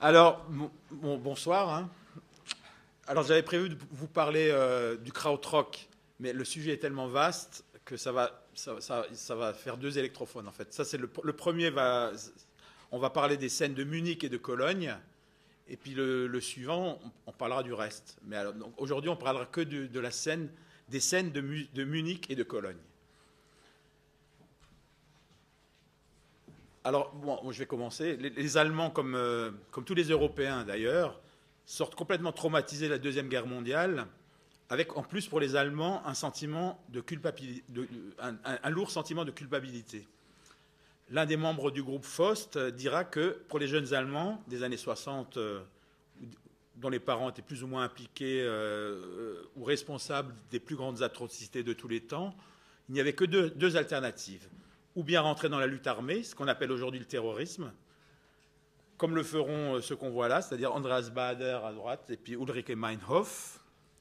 Alors, bonsoir, hein. Alors, j'avais prévu de vous parler du krautrock, mais le sujet est tellement vaste que ça va faire deux électrophones, en fait. Ça, c'est le premier, on va parler des scènes de Munich et de Cologne, et puis le suivant, on parlera du reste. Mais alors, donc, aujourd'hui, on parlera que de la scène, des scènes de Munich et de Cologne. Alors, bon, je vais commencer. Les Allemands, comme tous les Européens d'ailleurs, sortent complètement traumatisés de la Deuxième Guerre mondiale, avec en plus pour les Allemands un sentiment de culpabilité, un lourd sentiment de culpabilité. L'un des membres du groupe Faust dira que pour les jeunes Allemands des années 60, dont les parents étaient plus ou moins impliqués ou responsables des plus grandes atrocités de tous les temps, il n'y avait que deux alternatives. Ou bien rentrer dans la lutte armée, ce qu'on appelle aujourd'hui le terrorisme, comme le feront ceux qu'on voit là, c'est-à-dire Andreas Baader à droite et puis Ulrike Meinhof,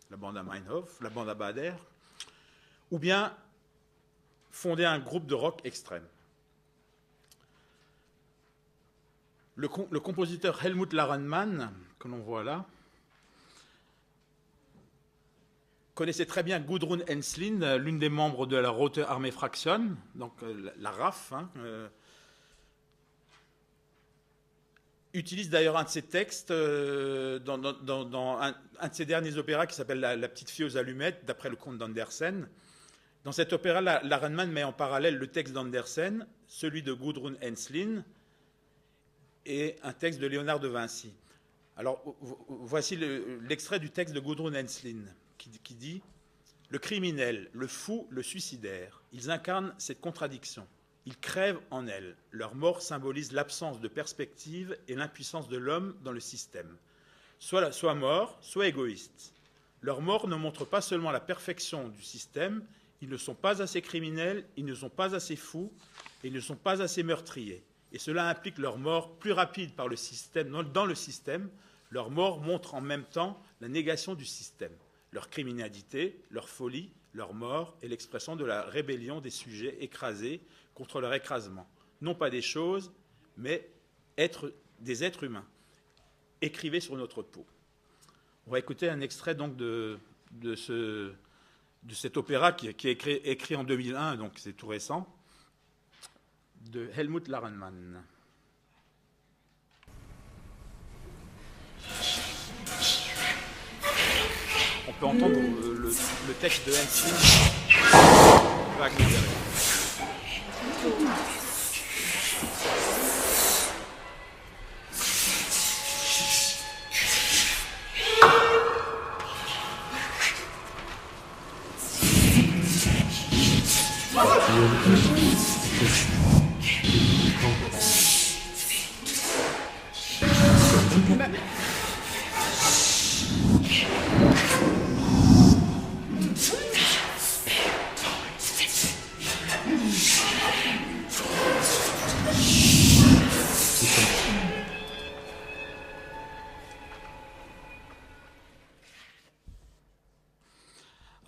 la bande à Meinhof, la bande à Baader, ou bien fonder un groupe de rock extrême. Le compositeur Helmut Larenmann, que l'on voit là, connaissait très bien Gudrun Ensslin, l'une des membres de la Rote Armee Fraktion, donc la RAF, utilise d'ailleurs un de ses textes dans un de ses derniers opéras qui s'appelle La petite fille aux allumettes, d'après le conte d'Andersen. Dans cet opéra, Larenmann met en parallèle le texte d'Andersen, celui de Gudrun Ensslin et un texte de Léonard de Vinci. Alors, voici l'extrait du texte de Gudrun Ensslin qui dit « Le criminel, le fou, le suicidaire, ils incarnent cette contradiction. Ils crèvent en elle. Leur mort symbolise l'absence de perspective et l'impuissance de l'homme dans le système. Soit mort, soit égoïste. Leur mort ne montre pas seulement la perfection du système, ils ne sont pas assez criminels, ils ne sont pas assez fous, et ils ne sont pas assez meurtriers. Et cela implique leur mort plus rapide par le système, dans le système. Leur mort montre en même temps la négation du système. Leur criminalité, leur folie, leur mort est l'expression de la rébellion des sujets écrasés contre leur écrasement. Non pas des choses, mais des êtres humains. Écrivez sur notre peau. On va écouter un extrait donc de cet opéra qui est écrit en 2001, donc c'est tout récent, de Helmut Larenmann. On peut entendre le texte de Ensslin vaguement derrière.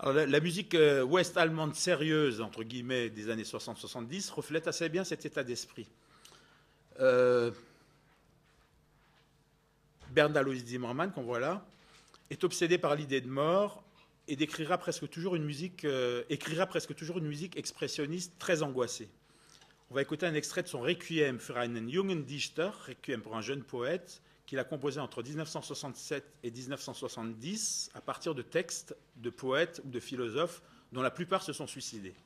Alors, la musique ouest-allemande sérieuse, entre guillemets, des années 60-70 reflète assez bien cet état d'esprit. Bernd Alois Zimmermann, qu'on voit là, est obsédé par l'idée de mort et écrira presque toujours une musique expressionniste très angoissée. On va écouter un extrait de son Requiem für einen jungen Dichter, Requiem pour un jeune poète, qu'il a composé entre 1967 et 1970 à partir de textes de poètes ou de philosophes dont la plupart se sont suicidés.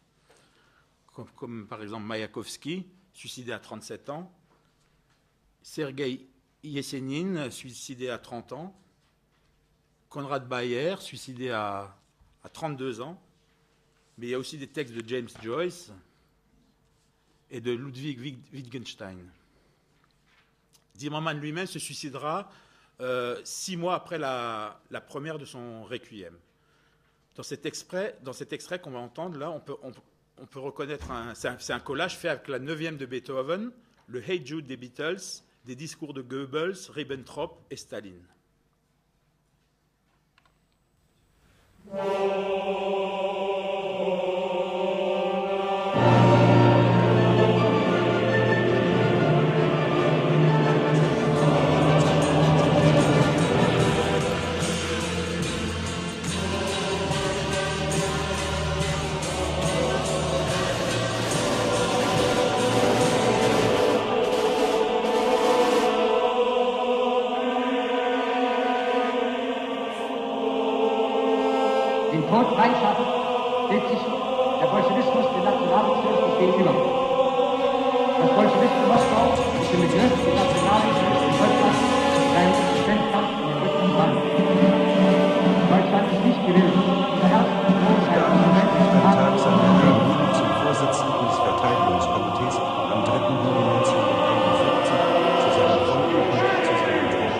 Comme par exemple Mayakovsky, suicidé à 37 ans, Sergueï Yesenin, suicidé à 30 ans, Konrad Bayer, suicidé à 32 ans, mais il y a aussi des textes de James Joyce et de Ludwig Wittgenstein. Zimmermann lui-même se suicidera 6 mois après la première de son Requiem. Dans cet extrait qu'on va entendre, là, on peut reconnaître, c'est un collage fait avec la 9e de Beethoven, le Hey Jude des Beatles, des discours de Goebbels, Ribbentrop et Staline. In Todfeindschaft steht sich der Bolschewismus dem Nationalsozialismus gegenüber. Das Bolschewismus Moskau ist im Begriff, den Nationalsozialismus in Deutschland seinen Existenzkampf in den Rücken fallen. Deutschland ist nicht gewillt, dieser ersten Großheit des Moments Tag seiner Ernennung zum Vorsitzenden des Verteidigungskomitees am 3. Juli 1941 zu seinem Volk und zu seinem Thron.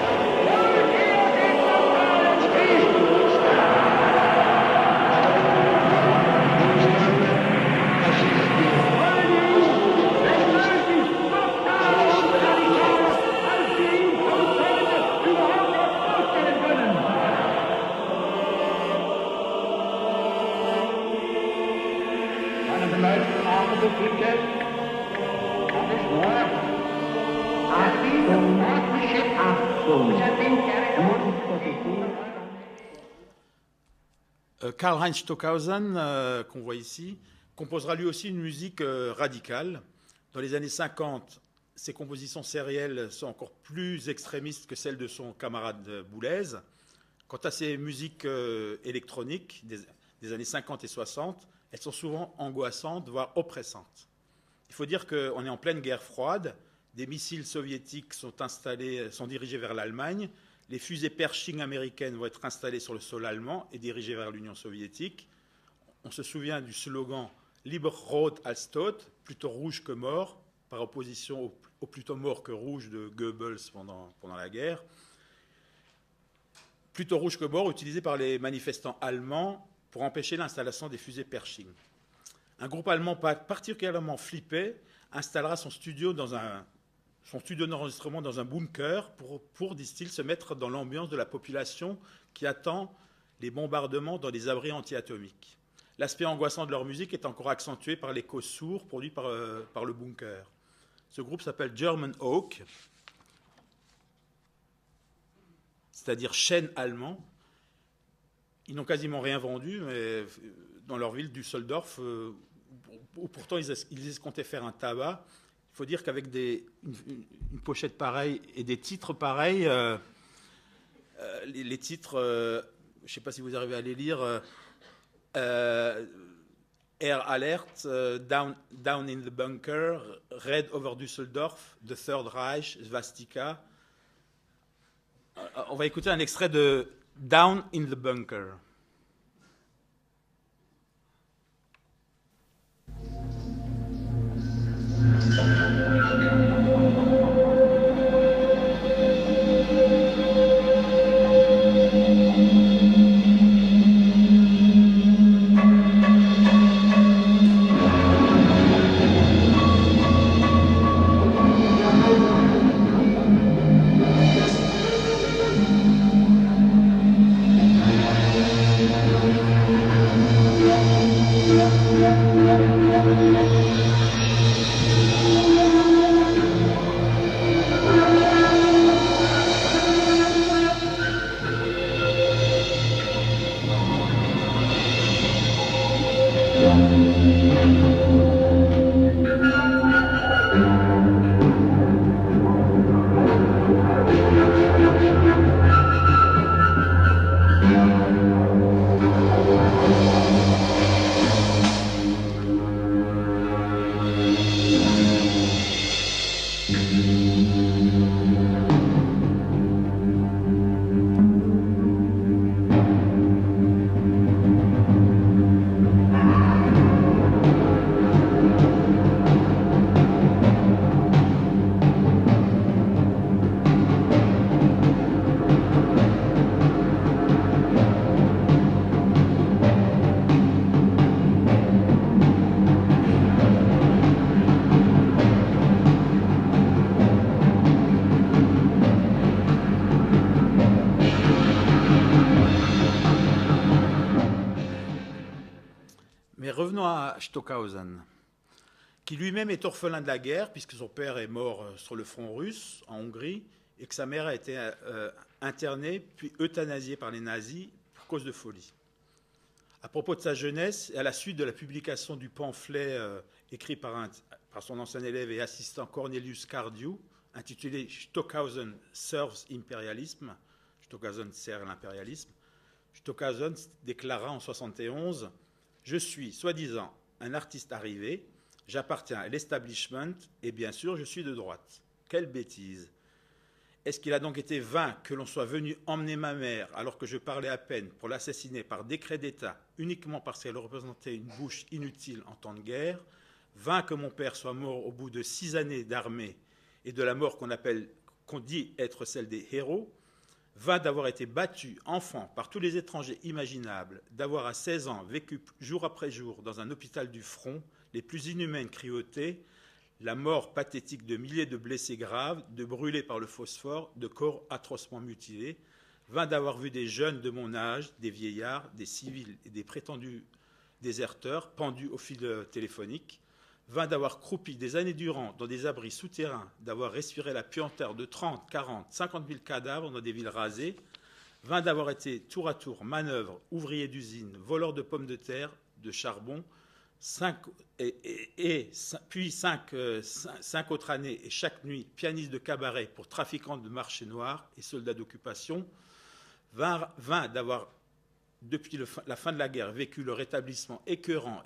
Karl-Heinz Stockhausen, qu'on voit ici, composera lui aussi une musique radicale. Dans les années 50, ses compositions sérielles sont encore plus extrémistes que celles de son camarade Boulez. Quant à ses musiques électroniques des années 50 et 60, elles sont souvent angoissantes, voire oppressantes. Il faut dire qu'on est en pleine guerre froide, des missiles soviétiques sont dirigés vers l'Allemagne, les fusées Pershing américaines vont être installées sur le sol allemand et dirigées vers l'Union soviétique. On se souvient du slogan « Lieber rot als tot », plutôt rouge que mort, par opposition au plutôt mort que rouge de Goebbels pendant la guerre. Plutôt rouge que mort, utilisé par les manifestants allemands pour empêcher l'installation des fusées Pershing. Un groupe allemand particulièrement flippé installera son studio d'enregistrement dans un bunker pour, disent-ils, se mettre dans l'ambiance de la population qui attend les bombardements dans des abris anti-atomiques. L'aspect angoissant de leur musique est encore accentué par l'écho sourd produit par le bunker. Ce groupe s'appelle German Oak, c'est-à-dire chêne allemand. Ils n'ont quasiment rien vendu, mais dans leur ville, Düsseldorf, où pourtant ils escomptaient faire un tabac. Il faut dire qu'avec une pochette pareille et des titres pareils, les titres, je ne sais pas si vous arrivez à les lire, Air Alert, down in the Bunker, Red over Düsseldorf, The Third Reich, Svastika. On va écouter un extrait de Down in the Bunker. Revenons à Stockhausen, qui lui-même est orphelin de la guerre, puisque son père est mort sur le front russe, en Hongrie, et que sa mère a été internée, puis euthanasiée par les nazis pour cause de folie. À propos de sa jeunesse, et à la suite de la publication du pamphlet écrit par son ancien élève et assistant Cornelius Cardew, intitulé Stockhausen serves impérialisme, Stockhausen sert l'impérialisme, Stockhausen déclara en 1971 « Je suis, soi-disant, un artiste arrivé, j'appartiens à l'establishment et bien sûr je suis de droite. » Quelle bêtise! Est-ce qu'il a donc été vain que l'on soit venu emmener ma mère alors que je parlais à peine pour l'assassiner par décret d'État uniquement parce qu'elle représentait une bouche inutile en temps de guerre? Vain que mon père soit mort au bout de 6 années d'armée et de la mort qu'on dit être celle des héros? Vain d'avoir été battu, enfant, par tous les étrangers imaginables, d'avoir à 16 ans vécu jour après jour dans un hôpital du front les plus inhumaines cruautés, la mort pathétique de milliers de blessés graves, de brûlés par le phosphore, de corps atrocement mutilés, vain d'avoir vu des jeunes de mon âge, des vieillards, des civils et des prétendus déserteurs pendus au fil téléphonique, vain d'avoir croupi des années durant dans des abris souterrains, d'avoir respiré la puanteur de 30, 40, 50 000 cadavres dans des villes rasées, vain d'avoir été tour à tour manœuvre, ouvrier d'usine, voleur de pommes de terre, de charbon, puis cinq autres années et chaque nuit pianiste de cabaret pour trafiquants de marché noir et soldats d'occupation, vain d'avoir, depuis la fin de la guerre, vécu le rétablissement écœurant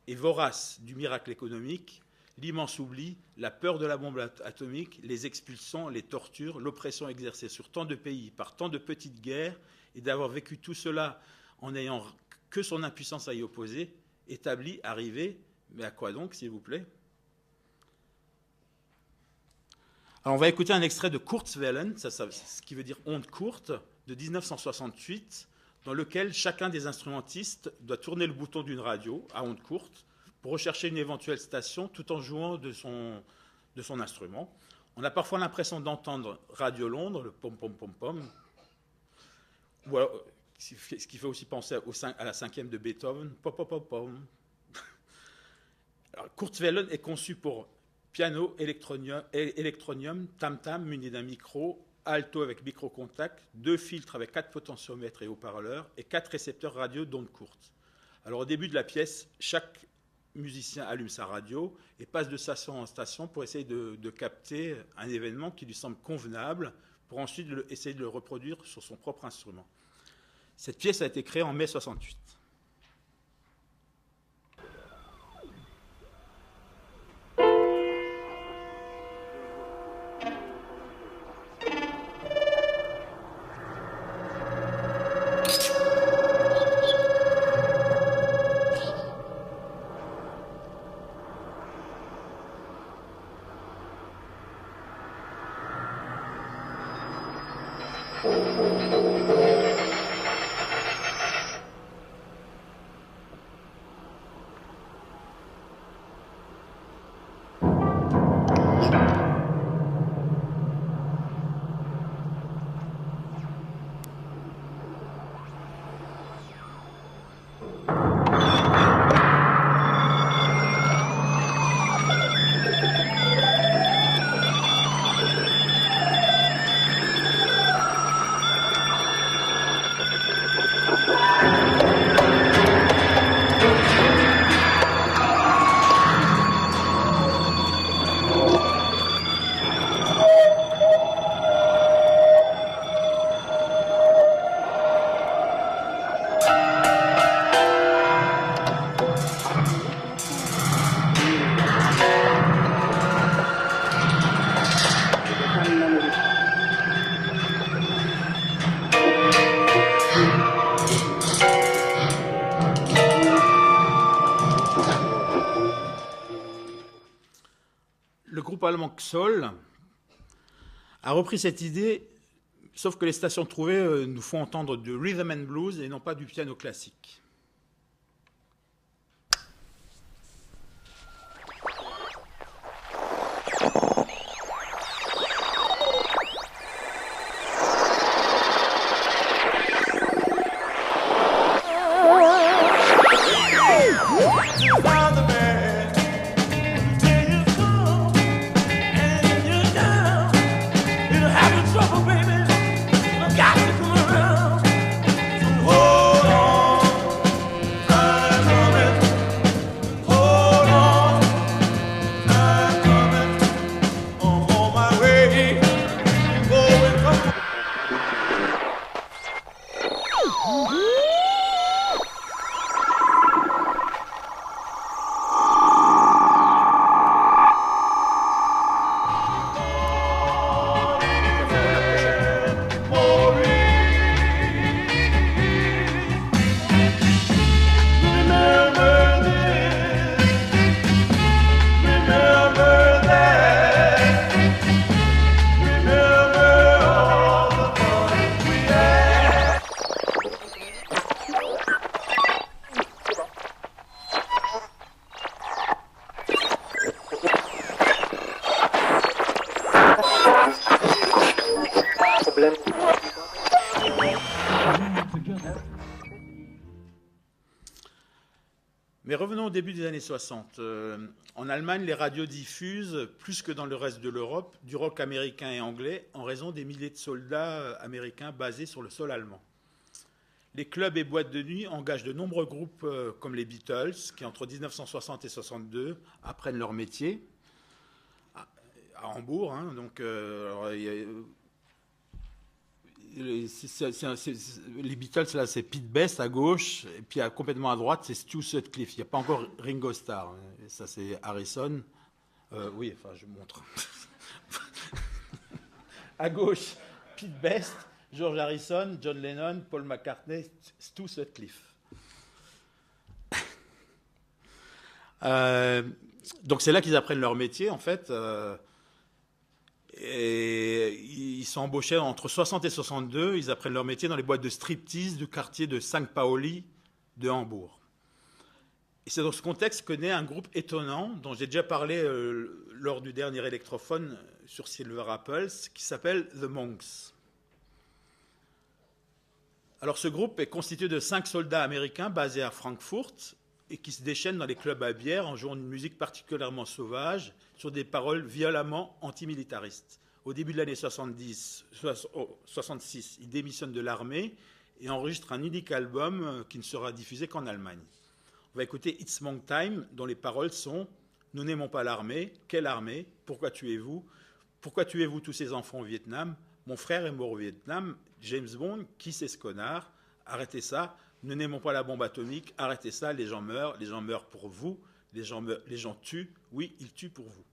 et vorace du miracle économique, l'immense oubli, la peur de la bombe atomique, les expulsions, les tortures, l'oppression exercée sur tant de pays par tant de petites guerres, et d'avoir vécu tout cela en n'ayant que son impuissance à y opposer, établi, arrivé, mais à quoi donc, s'il vous plaît? Alors on va écouter un extrait de Kurzwellen, ce qui veut dire onde courte, de 1968, dans lequel chacun des instrumentistes doit tourner le bouton d'une radio à onde courte pour rechercher une éventuelle station tout en jouant de son instrument. On a parfois l'impression d'entendre Radio Londres, le pom-pom-pom-pom, ou alors, ce qui fait aussi penser à la 5e de Beethoven, pom-pom-pom-pom. Kurzwellen est conçu pour piano, électronium, tam-tam muni d'un micro, alto avec micro-contact, 2 filtres avec 4 potentiomètres et haut-parleurs et 4 récepteurs radio d'ondes courtes. Alors au début de la pièce, chaque musicien allume sa radio et passe de station en station pour essayer de capter un événement qui lui semble convenable pour ensuite essayer de le reproduire sur son propre instrument. Cette pièce a été créée en mai 68. Allemand Xoll a repris cette idée, sauf que les stations trouvées nous font entendre du rhythm and blues et non pas du piano classique. Got to come around. So hold on. problème. Mais revenons au début des années 60. En Allemagne, les radios diffusent, plus que dans le reste de l'Europe, du rock américain et anglais en raison des milliers de soldats américains basés sur le sol allemand. Les clubs et boîtes de nuit engagent de nombreux groupes comme les Beatles, qui entre 1960 et 62 apprennent leur métier à Hambourg. Hein, donc, les Beatles, là, c'est Pete Best à gauche, et puis complètement à droite, c'est Stu Sutcliffe. Il n'y a pas encore Ringo Starr. Et ça, c'est Harrison. Oui, enfin, je montre. À gauche, Pete Best, George Harrison, John Lennon, Paul McCartney, Stu Sutcliffe. Donc, c'est là qu'ils apprennent leur métier, en fait. Et ils sont embauchés entre 60 et 62. Ils apprennent leur métier dans les boîtes de striptease du quartier de St. Pauli de Hambourg. Et c'est dans ce contexte que naît un groupe étonnant dont j'ai déjà parlé lors du dernier électrophone sur Silver Apples, qui s'appelle The Monks. Alors ce groupe est constitué de 5 soldats américains basés à Francfort et qui se déchaînent dans les clubs à bière en jouant une musique particulièrement sauvage sur des paroles violemment antimilitaristes. Au début de l'année 66, ils démissionnent de l'armée et enregistrent un unique album qui ne sera diffusé qu'en Allemagne. On va écouter It's Monk Time, dont les paroles sont « Nous n'aimons pas l'armée. Quelle armée? Pourquoi tuez-vous? Pourquoi tuez-vous tous ces enfants au Vietnam? Mon frère est mort au Vietnam. James Bond, qui c'est ce connard? Arrêtez ça. Nous n'aimons pas la bombe atomique. Arrêtez ça. Les gens meurent pour vous. Les gens tuent. Oui, ils tuent pour vous. »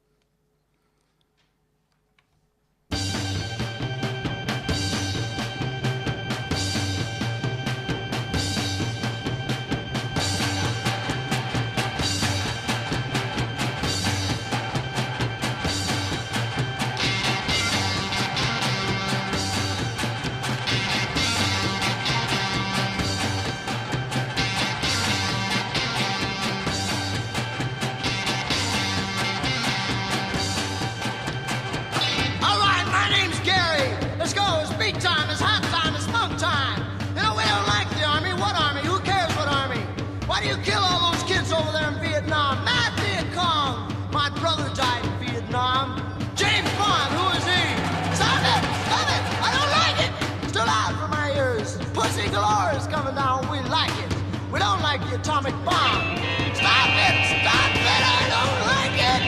Atomic bomb. Stop it! Stop it! I don't like it!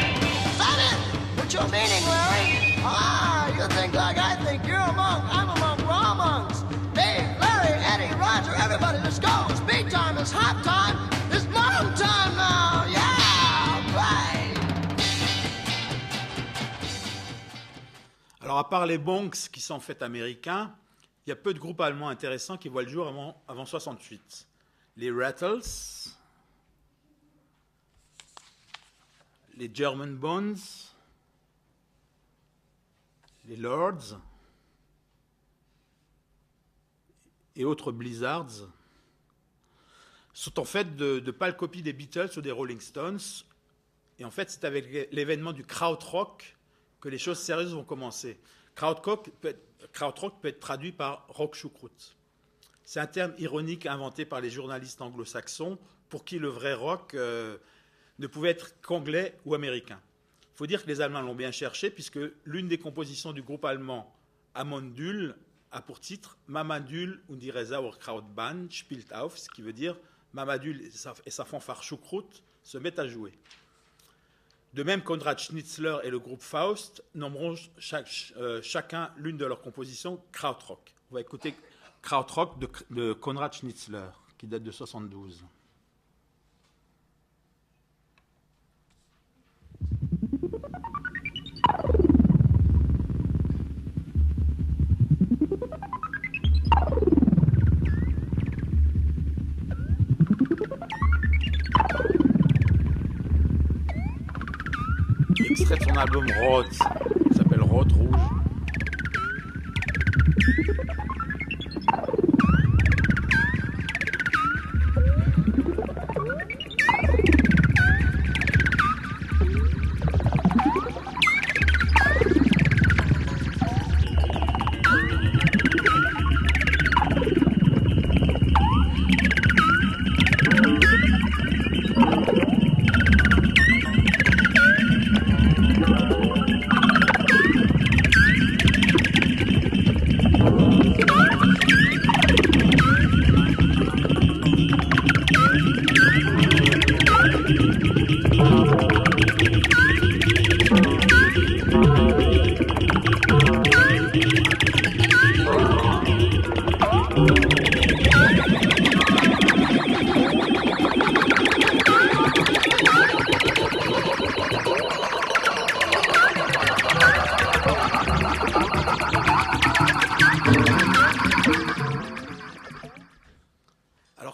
Stop it! What's your meaning, Larry? Ah, you think like I think. You're a monk. I'm a monk. We're all monks. Dave, Larry, Eddie, Roger, everybody, let's go. It's beat time. It's hot time. It's monk time now. Yeah! Right! Alors, à part les bonks qui sont en fait américains, il y a peu de groupes allemands intéressants qui voient le jour avant 68. Les Rattles, les German Bones, les Lords et autres Blizzards sont en fait de pâles copies des Beatles ou des Rolling Stones. Et en fait, c'est avec l'événement du krautrock que les choses sérieuses vont commencer. Krautrock peut être traduit par rock choucroute. C'est un terme ironique inventé par les journalistes anglo-saxons pour qui le vrai rock ne pouvait être qu'anglais ou américain. Il faut dire que les Allemands l'ont bien cherché puisque l'une des compositions du groupe allemand Amondül a pour titre Mamadül und die Sauerkrautbahn spielt auf, ce qui veut dire Mamadül et sa fanfare choucroute se mettent à jouer. De même, Konrad Schnitzler et le groupe Faust nommeront chacun l'une de leurs compositions krautrock. On va écouter Krautrock de Konrad Schnitzler, qui date de 72. Extrait de son album Rot, qui s'appelle Rot Rouge.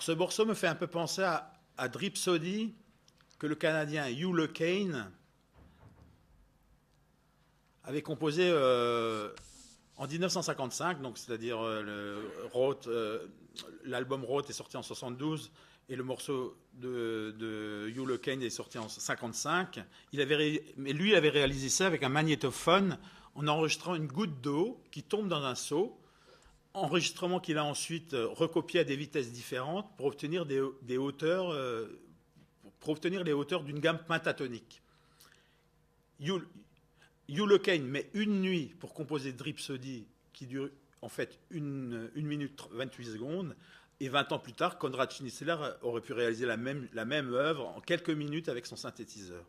ce morceau me fait un peu penser à Dripsody, que le Canadien Hugh LeCain avait composé en 1955, donc c'est-à-dire l'album Roth est sorti en 72 et le morceau de Hugh LeCain est sorti en 55. Mais lui, il avait réalisé ça avec un magnétophone en enregistrant une goutte d'eau qui tombe dans un seau, enregistrement qu'il a ensuite recopié à des vitesses différentes pour obtenir des hauteurs, les hauteurs d'une gamme pentatonique. Hugh LeCain met une nuit pour composer Dripsody, qui dure en fait 1 minute 28 secondes, et 20 ans plus tard, Konrad Schnitzler aurait pu réaliser la même œuvre en quelques minutes avec son synthétiseur.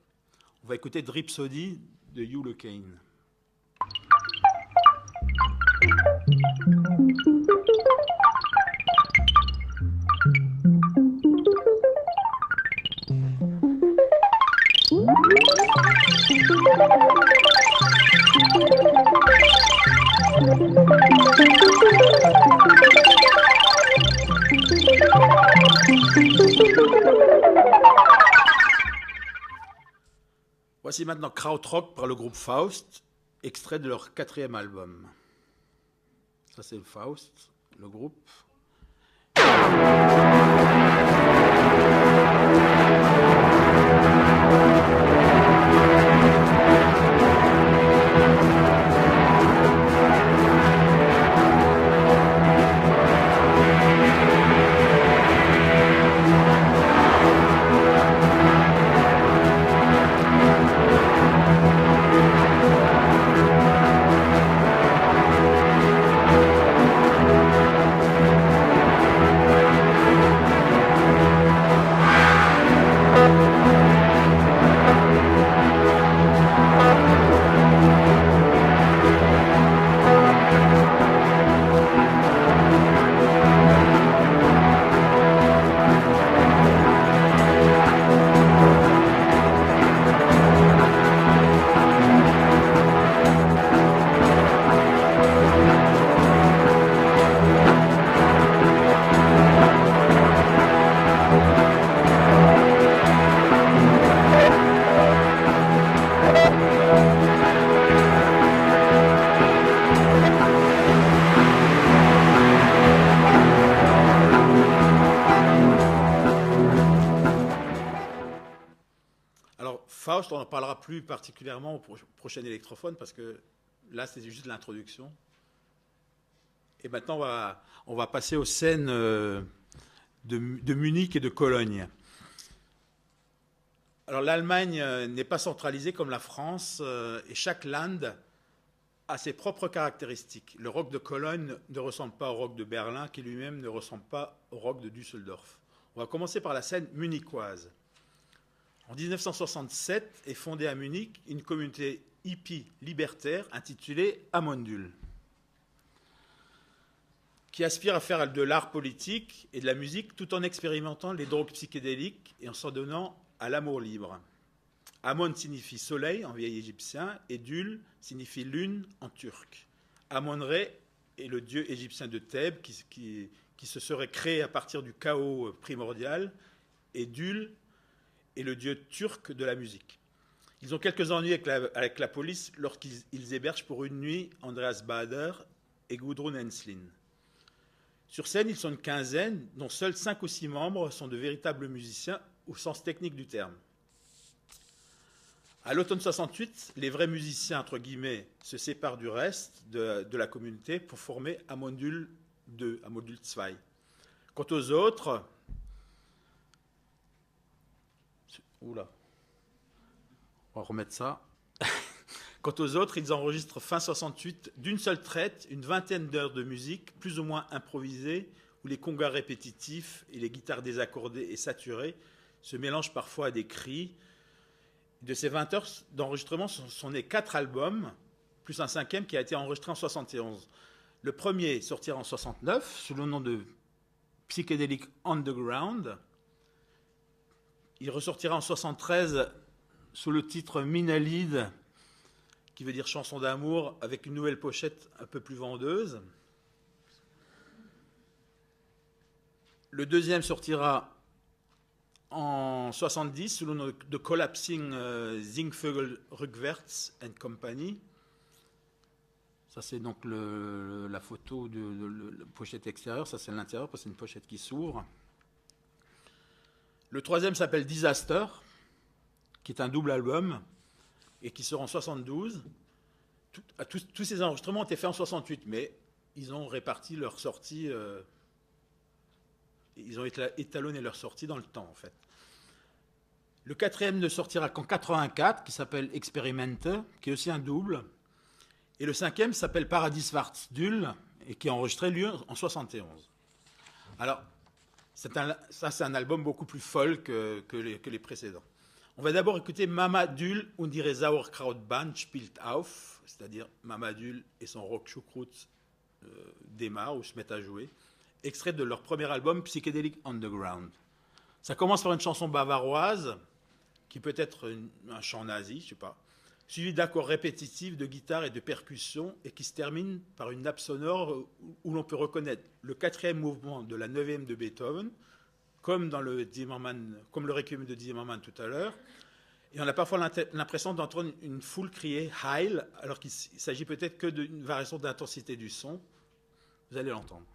On va écouter Dripsody de Hugh LeCain. Voici maintenant Krautrock par le groupe Faust, extrait de leur 4e album. Ça c'est Faust, le groupe. Faust, on n'en parlera plus particulièrement au prochain électrophone parce que là, c'est juste l'introduction. Et maintenant, on va passer aux scènes de Munich et de Cologne. Alors, l'Allemagne n'est pas centralisée comme la France et chaque land a ses propres caractéristiques. Le rock de Cologne ne ressemble pas au rock de Berlin, qui lui-même ne ressemble pas au rock de Düsseldorf. On va commencer par la scène munichoise. En 1967 est fondée à Munich une communauté hippie libertaire intitulée Amondul, qui aspire à faire de l'art politique et de la musique tout en expérimentant les drogues psychédéliques et en s'en donnant à l'amour libre. Amon signifie soleil en vieil égyptien et Dul signifie lune en turc. Amon-Ré est le dieu égyptien de Thèbes qui se serait créé à partir du chaos primordial et Dul est le dieu turc de la musique. Ils ont quelques ennuis avec la police lorsqu'ils hébergent pour une nuit Andreas Bader et Gudrun Henslin. Sur scène, ils sont une quinzaine, dont seuls 5 ou 6 membres sont de véritables musiciens au sens technique du terme. À l'automne 68, les vrais musiciens, entre guillemets, se séparent du reste de la communauté pour former Amondul 2, Amondul 2. Quant aux autres, oula, on va remettre ça. Quant aux autres, ils enregistrent fin 68 d'une seule traite une vingtaine d'heures de musique, plus ou moins improvisée, où les congas répétitifs et les guitares désaccordées et saturées se mélangent parfois à des cris. De ces 20 heures d'enregistrement sont nés 4 albums, plus un 5e qui a été enregistré en 71. Le premier sortira en 69 sous le nom de Psychedelic Underground. Il ressortira en 73 sous le titre Minalid, qui veut dire chanson d'amour, avec une nouvelle pochette un peu plus vendeuse. Le deuxième sortira en 70 sous le nom de Collapsing Singvögel Rückwärts and Company. Ça, c'est donc la photo de la pochette extérieure. Ça, c'est l'intérieur, parce que c'est une pochette qui s'ouvre. Le troisième s'appelle Disaster, qui est un double album et qui sort en 72. Tous ces enregistrements ont été faits en 68, mais ils ont réparti leur sortie, ils ont étalonné leur sortie dans le temps, en fait. Le quatrième ne sortira qu'en 84, qui s'appelle Experimente, qui est aussi un double. Et le cinquième s'appelle Paradis Svartdul, et qui est enregistré, lui, en 71. Alors, ça, c'est un album beaucoup plus folk que les précédents. On va d'abord écouter Mama Dul und ihre Sauerkrautband spielt auf, c'est-à-dire Mama Dul et son rock choucroute démarrent ou se mettent à jouer, extrait de leur premier album Psychedelic Underground. Ça commence par une chanson bavaroise, qui peut être un chant nazi, je ne sais pas, suivi d'accords répétitifs de guitare et de percussion, et qui se termine par une nappe sonore où l'on peut reconnaître le quatrième mouvement de la neuvième de Beethoven, comme le Requiem de Zimmermann tout à l'heure. Et on a parfois l'impression d'entendre une foule crier « Heil », alors qu'il s'agit peut-être que d'une variation d'intensité du son. Vous allez l'entendre.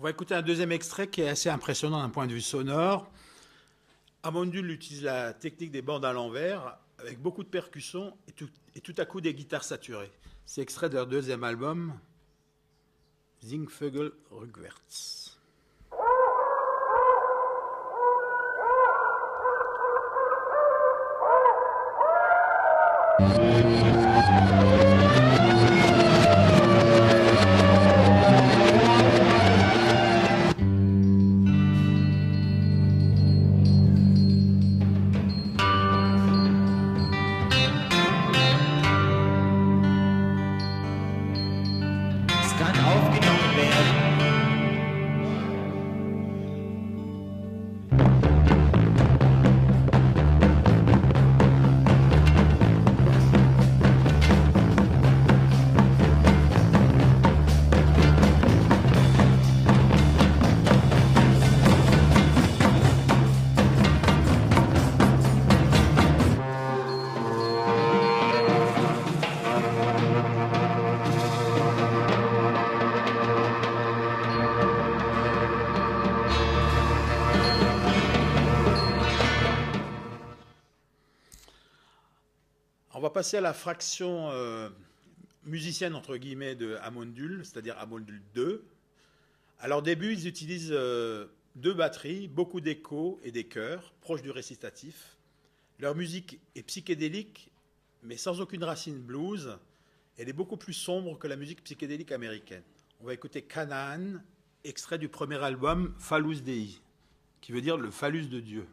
Écoutez un deuxième extrait qui est assez impressionnant d'un point de vue sonore. Amondul utilise la technique des bandes à l'envers avec beaucoup de percussions et tout à coup des guitares saturées. C'est extrait de leur deuxième album, Singvögel Rückwärts. On va passer à la fraction musicienne, entre guillemets, de Amondul, c'est-à-dire Amondul 2. À leur début, ils utilisent deux batteries, beaucoup d'échos et des chœurs, proches du récitatif. Leur musique est psychédélique, mais sans aucune racine blues, Elle est beaucoup plus sombre que la musique psychédélique américaine. On va écouter Canaan, extrait du premier album Phallus Dei, qui veut dire le phallus de Dieu.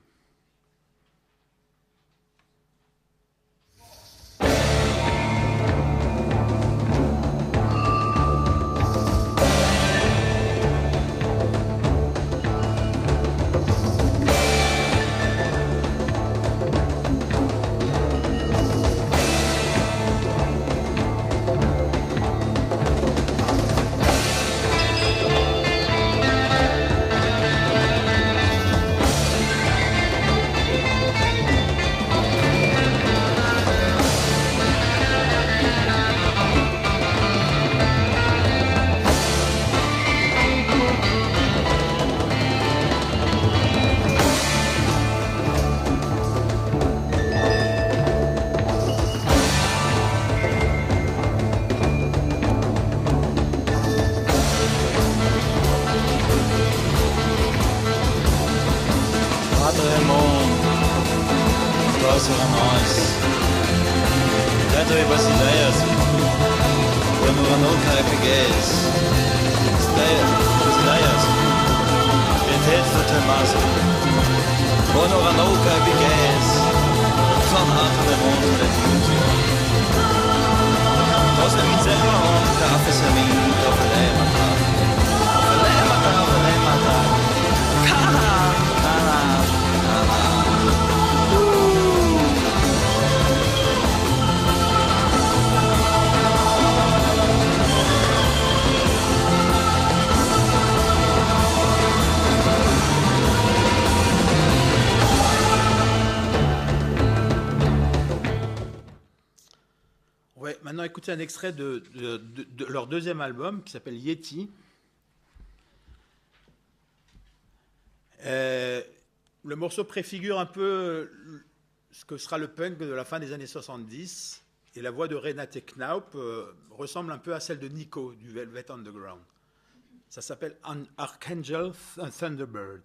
Maintenant, écoutez un extrait de leur deuxième album qui s'appelle Yeti. Le morceau préfigure un peu ce que sera le punk de la fin des années 70. Et la voix de Renate Knaup ressemble un peu à celle de Nico du Velvet Underground. Ça s'appelle Archangel Thunderbird.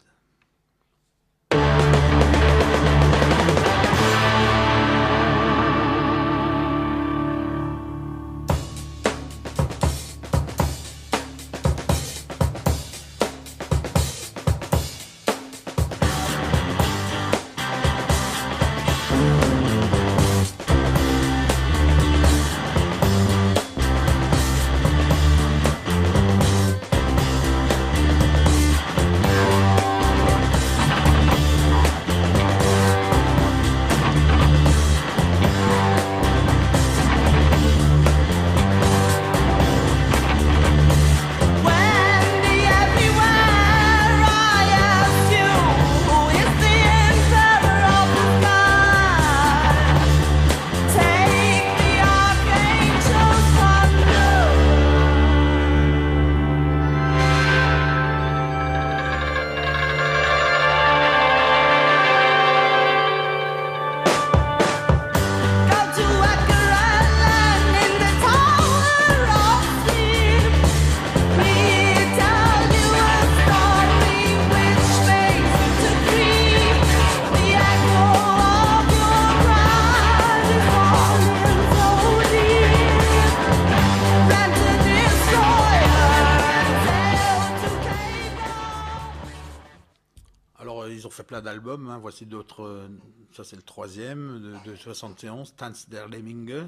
D'albums, hein. Voici d'autres, ça c'est le troisième de 71, Tanz der Lemminge,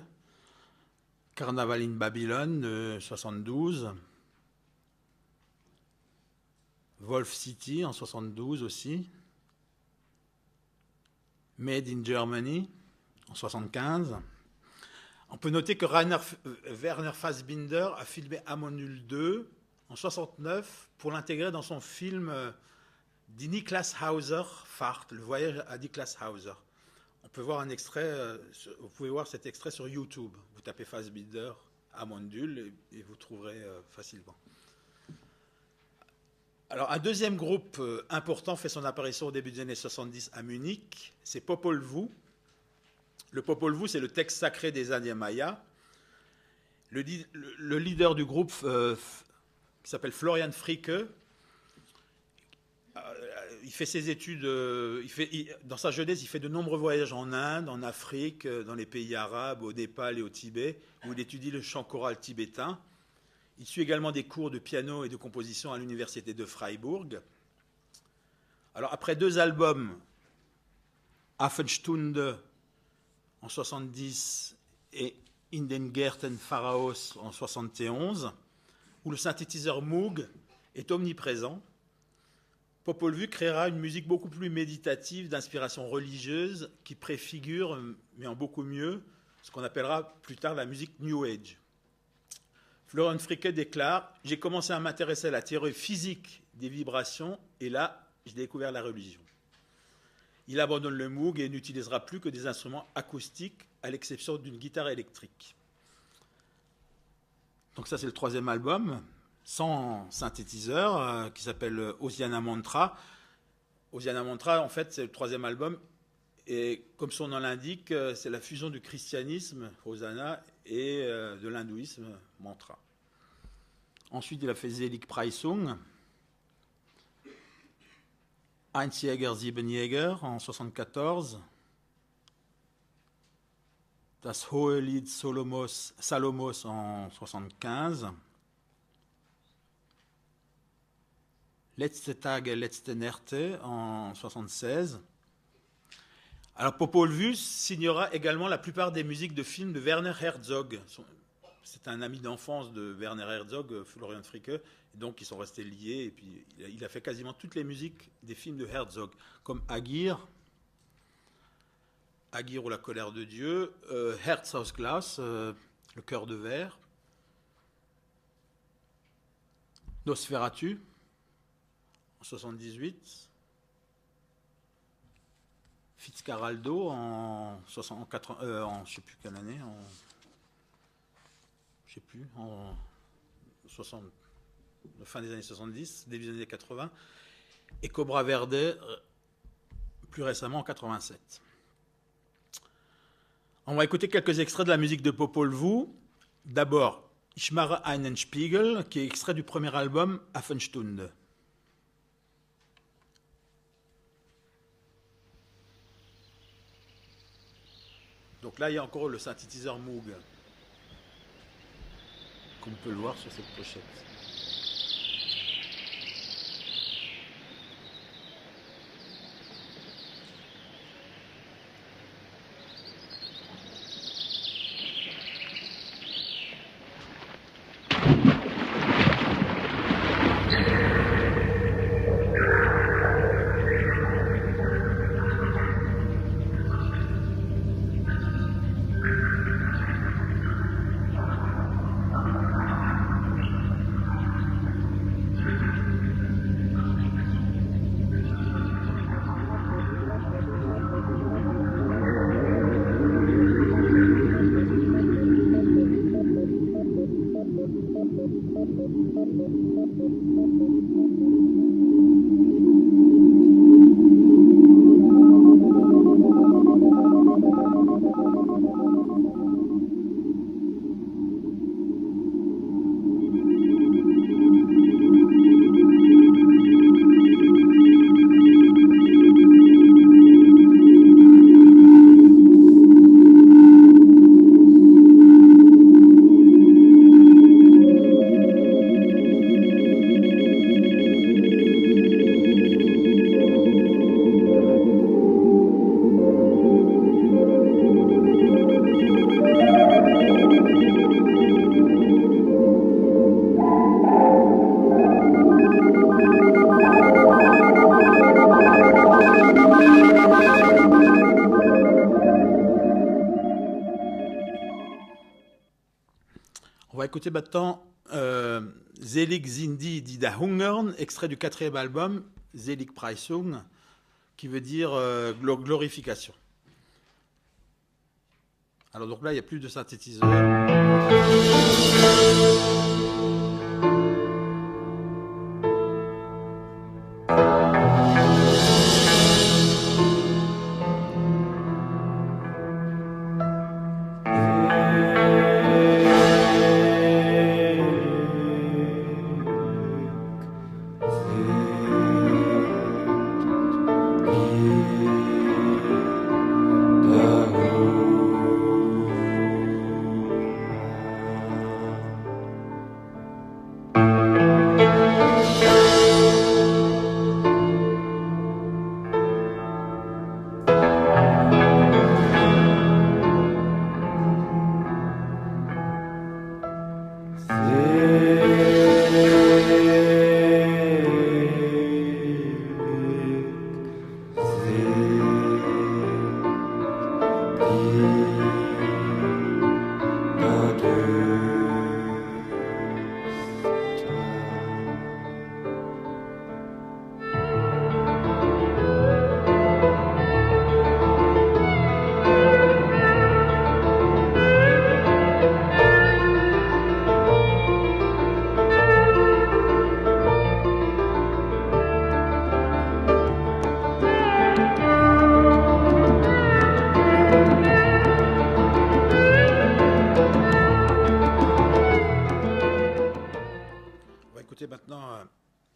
Carnaval in Babylon de 72, Wolf City en 72 aussi, Made in Germany en 75. On peut noter que Werner Fassbinder a filmé Amonul 2 en 69 pour l'intégrer dans son film Die Niklas Hauser Fahrt, le voyage à Niklas Hauser. On peut voir un extrait, vous pouvez voir cet extrait sur YouTube. Vous tapez Fassbinder, Amondul et vous trouverez facilement. Alors, un deuxième groupe important fait son apparition au début des années 70 à Munich, c'est Popol Vuh. Le Popol Vuh, c'est le texte sacré des Indiens mayas. Le leader du groupe qui s'appelle Florian Fricke il fait ses études, dans sa jeunesse, il fait de nombreux voyages en Inde, en Afrique, dans les pays arabes, au Népal et au Tibet, où il étudie le chant choral tibétain. Il suit également des cours de piano et de composition à l'université de Freiburg. Alors, après 2 albums, Affenstunde en 70 et In den Gärten Pharaos en 71, où le synthétiseur Moog est omniprésent, Popol Vuh créera une musique beaucoup plus méditative, d'inspiration religieuse, qui préfigure, mais en beaucoup mieux, ce qu'on appellera plus tard la musique New Age. Florian Fricke déclare « J'ai commencé à m'intéresser à la théorie physique des vibrations, et là, j'ai découvert la religion. » Il abandonne le Moog et n'utilisera plus que des instruments acoustiques, à l'exception d'une guitare électrique. Donc ça, c'est le 3e album, sans synthétiseur, qui s'appelle Oziana Mantra. Oziana Mantra, en fait, c'est le 3e album, et comme son nom l'indique, c'est la fusion du christianisme, Hosanna, et de l'hindouisme, Mantra. Ensuite, il a fait Selig Preisung, Heinz Jäger, Sieben Jäger en 1974, Das Hohe Lied Salomos en 1975, Letzte Tage, Letzte Nächte en 1976. Alors Popol Vuh signera également la plupart des musiques de films de Werner Herzog. C'est un ami d'enfance de Werner Herzog, Florian Fricke, et donc ils sont restés liés. Et puis il a fait quasiment toutes les musiques des films de Herzog, comme Agir ou La colère de Dieu, Herz aus Glas, Le cœur de verre, Nosferatu en 78, Fitzcarraldo en je ne sais plus quelle année, en fin des années 70, début des années 80, et Cobra Verde plus récemment en 87. On va écouter quelques extraits de la musique de Popol Vuh. D'abord, Ich mache einen Spiegel, qui est extrait du premier album Affenstunde. Donc là, il y a encore le synthétiseur Moog, comme on peut le voir sur cette pochette. On va écouter maintenant Selig sind die, die da hungern, extrait du 4e album, Selig Preisung, qui veut dire glorification. Alors donc là, il n'y a plus de synthétiseur.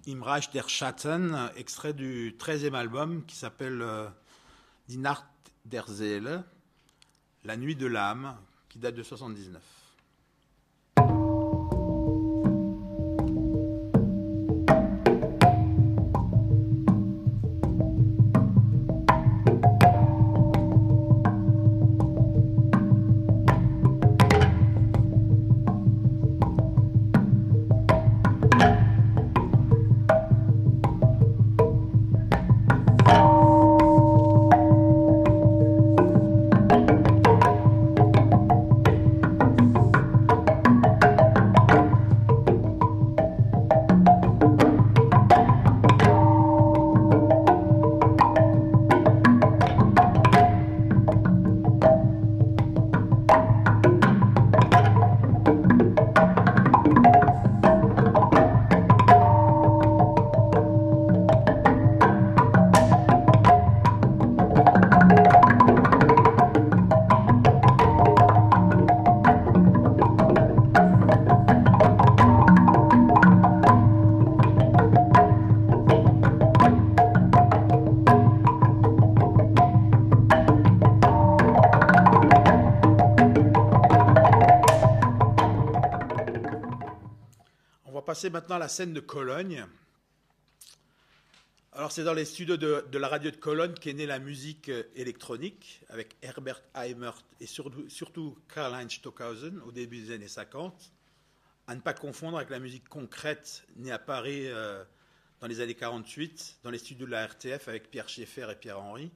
Im Reich der Schatten, extrait du 13e album qui s'appelle Die Nacht der Seele, La nuit de l'âme, qui date de 79. Passer maintenant à la scène de Cologne. Alors c'est dans les studios de la radio de Cologne qu'est née la musique électronique avec Herbert Heimert et surtout Karl-Heinz Stockhausen au début des années 50, à ne pas confondre avec la musique concrète née à Paris dans les années 48 dans les studios de la RTF avec Pierre Schaeffer et Pierre Henry.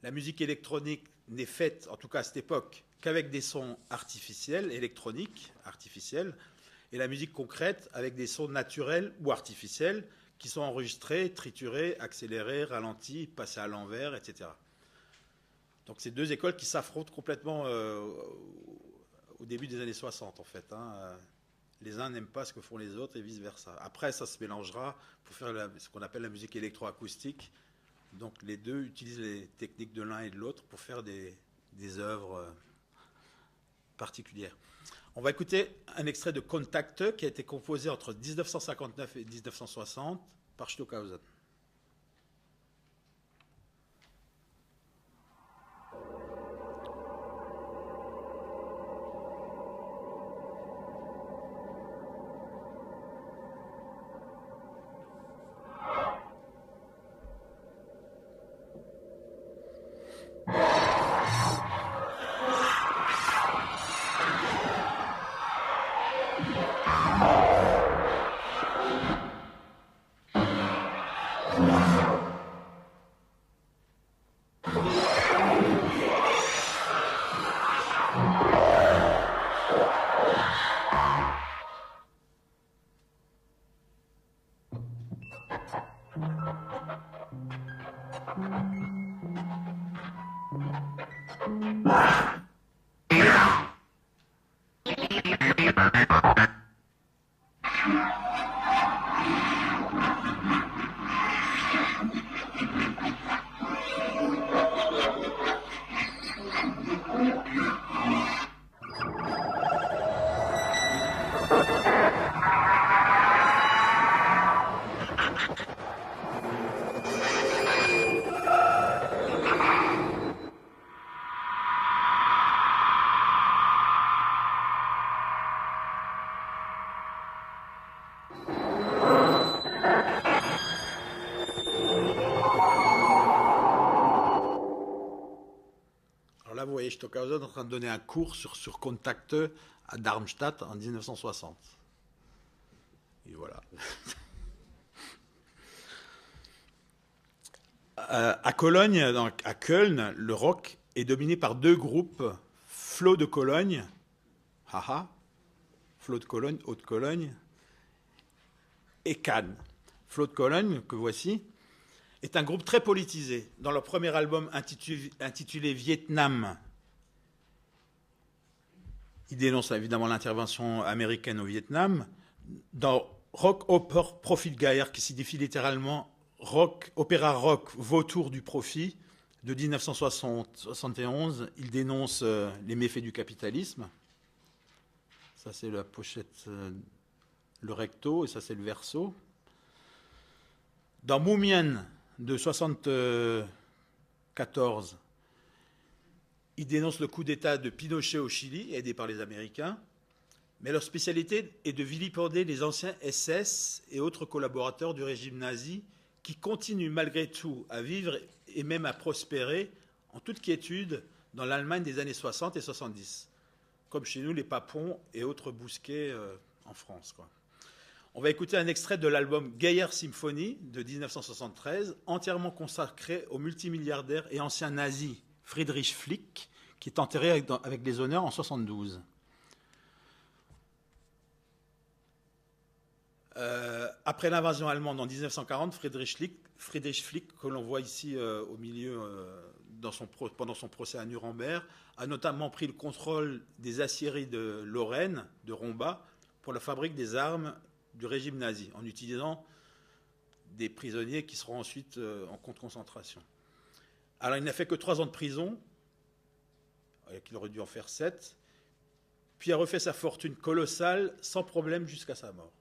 La musique électronique n'est faite, en tout cas à cette époque, qu'avec des sons artificiels, électroniques, artificiels, et la musique concrète avec des sons naturels ou artificiels qui sont enregistrés, triturés, accélérés, ralentis, passés à l'envers, etc. Donc c'est deux écoles qui s'affrontent complètement au début des années 60 en fait. Les uns n'aiment pas ce que font les autres et vice-versa. Après ça se mélangera pour faire ce qu'on appelle la musique électroacoustique. Donc les deux utilisent les techniques de l'un et de l'autre pour faire des œuvres particulières. On va écouter un extrait de Kontakte qui a été composé entre 1959 et 1960 par Stockhausen. Stockhausen est en train de donner un cours sur Kontakte à Darmstadt en 1960. Et voilà. À Cologne, donc à Köln, le rock est dominé par deux groupes, Flot de Cologne, Flot de Cologne, Haute-Cologne, et Cannes. Flot de Cologne, que voici, est un groupe très politisé. Dans leur premier album intitulé Vietnam, ils dénoncent évidemment l'intervention américaine au Vietnam. Dans Rock Oper Profit Gaer, qui signifie littéralement opéra rock vautour du profit, de 1971, ils dénoncent les méfaits du capitalisme. Ça, c'est la pochette, le recto, et ça, c'est le verso. Dans Mumien de 1974, ils dénoncent le coup d'État de Pinochet au Chili, aidé par les Américains. Mais leur spécialité est de vilipender les anciens SS et autres collaborateurs du régime nazi qui continuent malgré tout à vivre et même à prospérer en toute quiétude dans l'Allemagne des années 60 et 70. Comme chez nous, les Papons et autres bousquets en France, quoi. On va écouter un extrait de l'album Gaillard Symphony de 1973, entièrement consacré au multimilliardaire et ancien nazi Friedrich Flick, qui est enterré avec des honneurs en 1972. Après l'invasion allemande en 1940, Friedrich Flick, que l'on voit ici au milieu pendant son procès à Nuremberg, a notamment pris le contrôle des aciéries de Lorraine, de Rombach, pour la fabrique des armes du régime nazi, en utilisant des prisonniers qui seront ensuite en camp de concentration. Alors il n'a fait que 3 ans de prison, qu'il aurait dû en faire 7, puis a refait sa fortune colossale sans problème jusqu'à sa mort.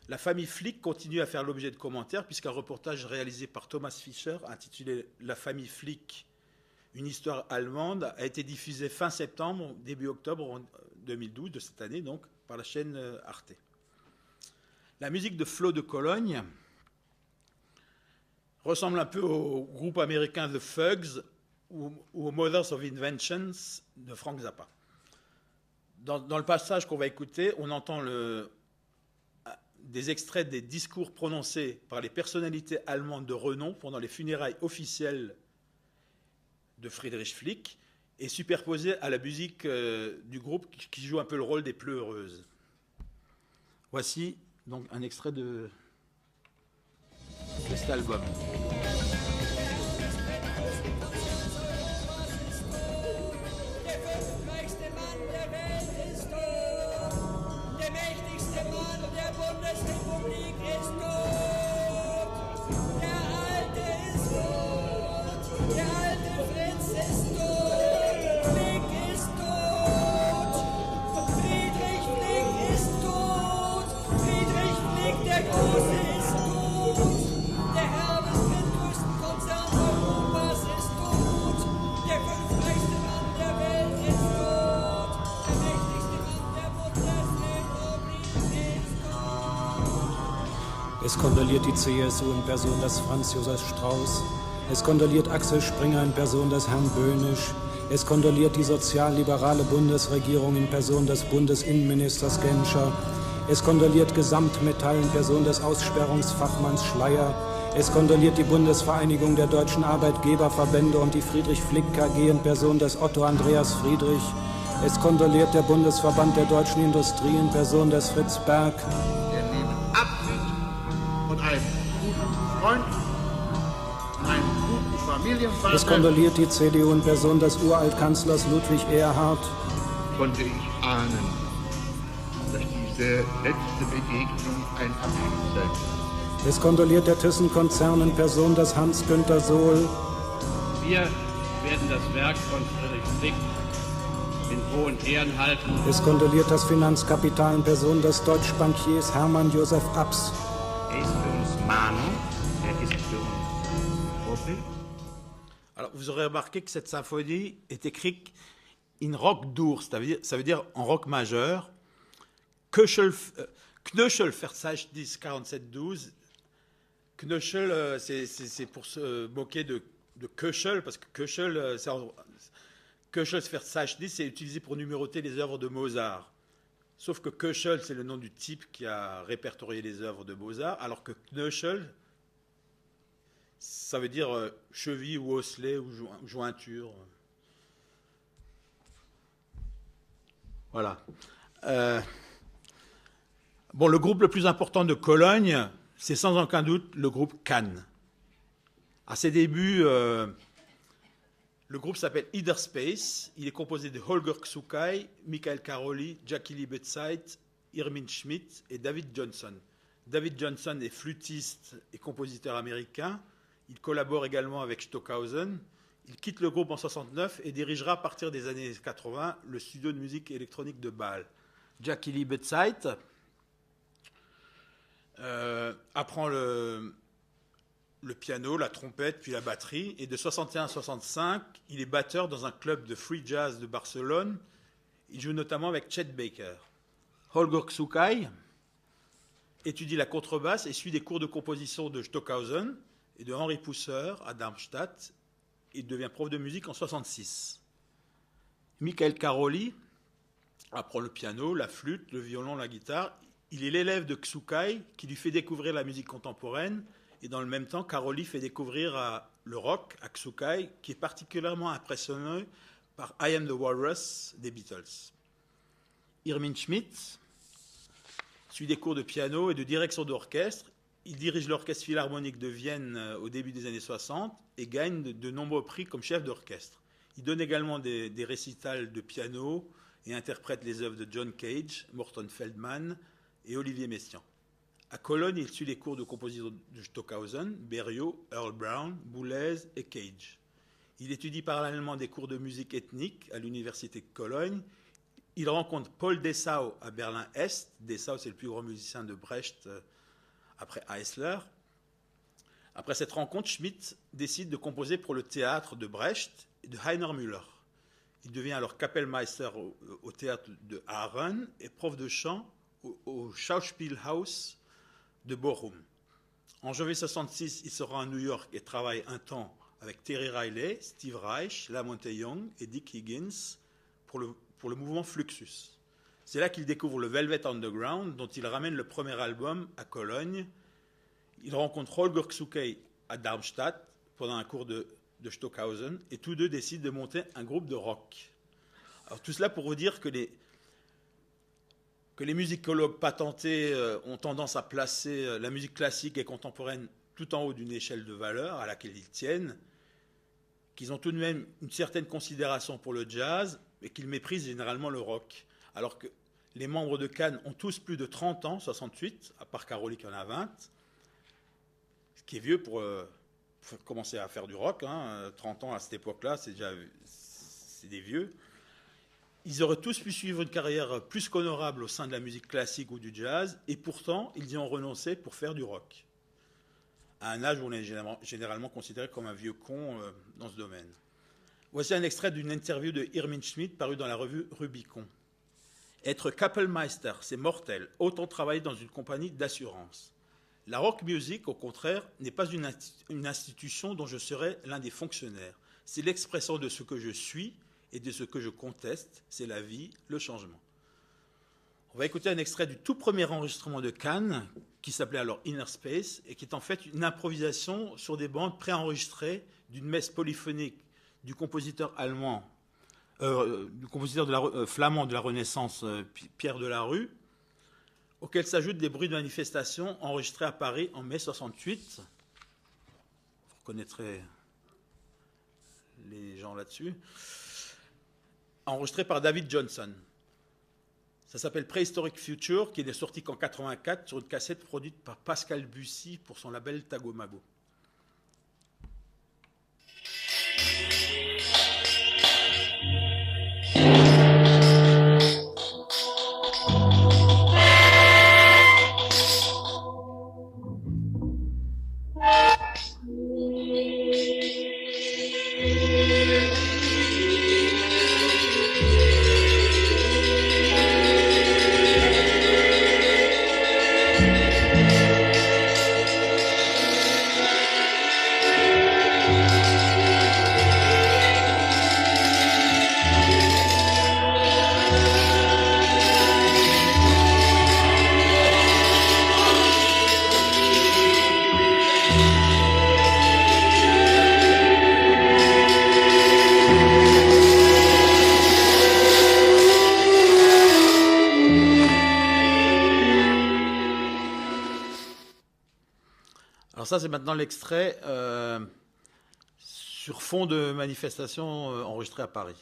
La famille Flick continue à faire l'objet de commentaires, puisqu'un reportage réalisé par Thomas Fischer, intitulé « La famille Flick, une histoire allemande », a été diffusé fin septembre, début octobre 2012, de cette année, donc, par la chaîne Arte. La musique de Flo de Cologne ressemble un peu au groupe américain The Fugs ou aux Mothers of Inventions de Frank Zappa. Dans le passage qu'on va écouter, on entend des extraits des discours prononcés par les personnalités allemandes de renom pendant les funérailles officielles de Friedrich Flick et superposés à la musique du groupe qui joue un peu le rôle des pleureuses. Voici donc un extrait de cet album. Es kondoliert die CSU in Person des Franz Josef Strauß. Es kondoliert Axel Springer in Person des Herrn Böhnisch. Es kondoliert die sozialliberale Bundesregierung in Person des Bundesinnenministers Genscher. Es kondoliert Gesamtmetall in Person des Aussperrungsfachmanns Schleyer. Es kondoliert die Bundesvereinigung der deutschen Arbeitgeberverbände und die Friedrich Flick KG in Person des Otto Andreas Friedrich. Es kondoliert der Bundesverband der deutschen Industrie in Person des Fritz Berg. Wir nehmen Abschied von einem guten Freund, einem guten Familienvater. Es kondoliert die CDU in Person des Uraltkanzlers Ludwig Erhard. Konnte ich ahnen, dass diese letzte Begegnung ein Abschied sein wird. Es kondoliert der Thyssen-Konzern in Person des Hans-Günther Sohl. Wir werden das Werk von Friedrich Flick in hohen Ehren halten. Es kondoliert das Finanzkapital in Person des Deutschbankiers Hermann Josef Abs. Er ist für uns Mahnung, er ist für uns Vorbild. Alors, vous aurez remarqué que cette symphonie est écrite in Rock-Dur, ça veut dire en rock majeur. Knöchel Verzeichnis 4712. Knöchel, c'est pour se moquer de Köchel, parce que Köchel, Köchels Verzeichnis, c'est utilisé pour numéroter les œuvres de Mozart. Sauf que Köchel, c'est le nom du type qui a répertorié les œuvres de Mozart, alors que Knöchel, ça veut dire cheville ou osselet ou jointure. Voilà. Bon, le groupe le plus important de Cologne, c'est sans aucun doute le groupe Cannes. À ses débuts, le groupe s'appelle Either Space. Il est composé de Holger Xukai, Michael Caroli, Jackie Lee Betzeit, Irmin Schmidt et David Johnson. David Johnson est flûtiste et compositeur américain. Il collabore également avec Stockhausen. Il quitte le groupe en 1969 et dirigera à partir des années 80 le studio de musique électronique de Bâle. Jackie Lee Betzeit apprend le piano, la trompette, puis la batterie. Et de 61 à 65, il est batteur dans un club de free jazz de Barcelone. Il joue notamment avec Chet Baker. Holger Czukay étudie la contrebasse et suit des cours de composition de Stockhausen et de Henri Pousser à Darmstadt. Il devient prof de musique en 66. Michael Caroli apprend le piano, la flûte, le violon, la guitare. Il est l'élève de Czukay qui lui fait découvrir la musique contemporaine. Et dans le même temps, Caroli fait découvrir le rock à Czukay, qui est particulièrement impressionné par I Am the Walrus des Beatles. Irmin Schmidt suit des cours de piano et de direction d'orchestre. Il dirige l'orchestre philharmonique de Vienne au début des années 60 et gagne de nombreux prix comme chef d'orchestre. Il donne également des récitals de piano et interprète les œuvres de John Cage, Morton Feldman et Olivier Messiaen. À Cologne, il suit les cours de composition de Stockhausen, Berio, Earl Brown, Boulez et Cage. Il étudie parallèlement des cours de musique ethnique à l'université de Cologne. Il rencontre Paul Dessau à Berlin-Est. Dessau, c'est le plus grand musicien de Brecht après Eisler. Après cette rencontre, Schmidt décide de composer pour le théâtre de Brecht et de Heiner Müller. Il devient alors Kapellmeister au théâtre de Aaren et prof de chant au Schauspielhaus de Bochum. En janvier 1966, il se rend à New York et travaille un temps avec Terry Riley, Steve Reich, Lamonte Young et Dick Higgins pour le mouvement Fluxus. C'est là qu'il découvre le Velvet Underground, dont il ramène le premier album à Cologne. Il rencontre Holger Czukay à Darmstadt pendant un cours de Stockhausen et tous deux décident de monter un groupe de rock. Alors tout cela pour vous dire que les musicologues patentés ont tendance à placer la musique classique et contemporaine tout en haut d'une échelle de valeur à laquelle ils tiennent, qu'ils ont tout de même une certaine considération pour le jazz et qu'ils méprisent généralement le rock. Alors que les membres de Cannes ont tous plus de 30 ans, 68, à part Caroli qui en a 20, ce qui est vieux pour commencer à faire du rock. 30 ans à cette époque-là, c'est des vieux. Ils auraient tous pu suivre une carrière plus qu'honorable au sein de la musique classique ou du jazz, et pourtant, ils y ont renoncé pour faire du rock, à un âge où on est généralement considéré comme un vieux con dans ce domaine. Voici un extrait d'une interview de Irmin Schmidt parue dans la revue Rubicon. « Être Kapellmeister, c'est mortel, autant travailler dans une compagnie d'assurance. La rock music, au contraire, n'est pas une institution dont je serais l'un des fonctionnaires. C'est l'expression de ce que je suis et de ce que je conteste, c'est la vie, le changement. » On va écouter un extrait du tout premier enregistrement de Cannes, qui s'appelait alors Inner Space, et qui est en fait une improvisation sur des bandes préenregistrées d'une messe polyphonique du compositeur allemand, flamand de la Renaissance, Pierre Delarue, auquel s'ajoutent des bruits de manifestation enregistrés à Paris en mai 68. Vous reconnaîtrez les gens là-dessus. Enregistré par David Johnson. Ça s'appelle Prehistoric Future, qui n'est sorti qu'en 1984 sur une cassette produite par Pascal Bussy pour son label Tagomago. Alors ça, c'est maintenant l'extrait sur fond de manifestation enregistrée à Paris.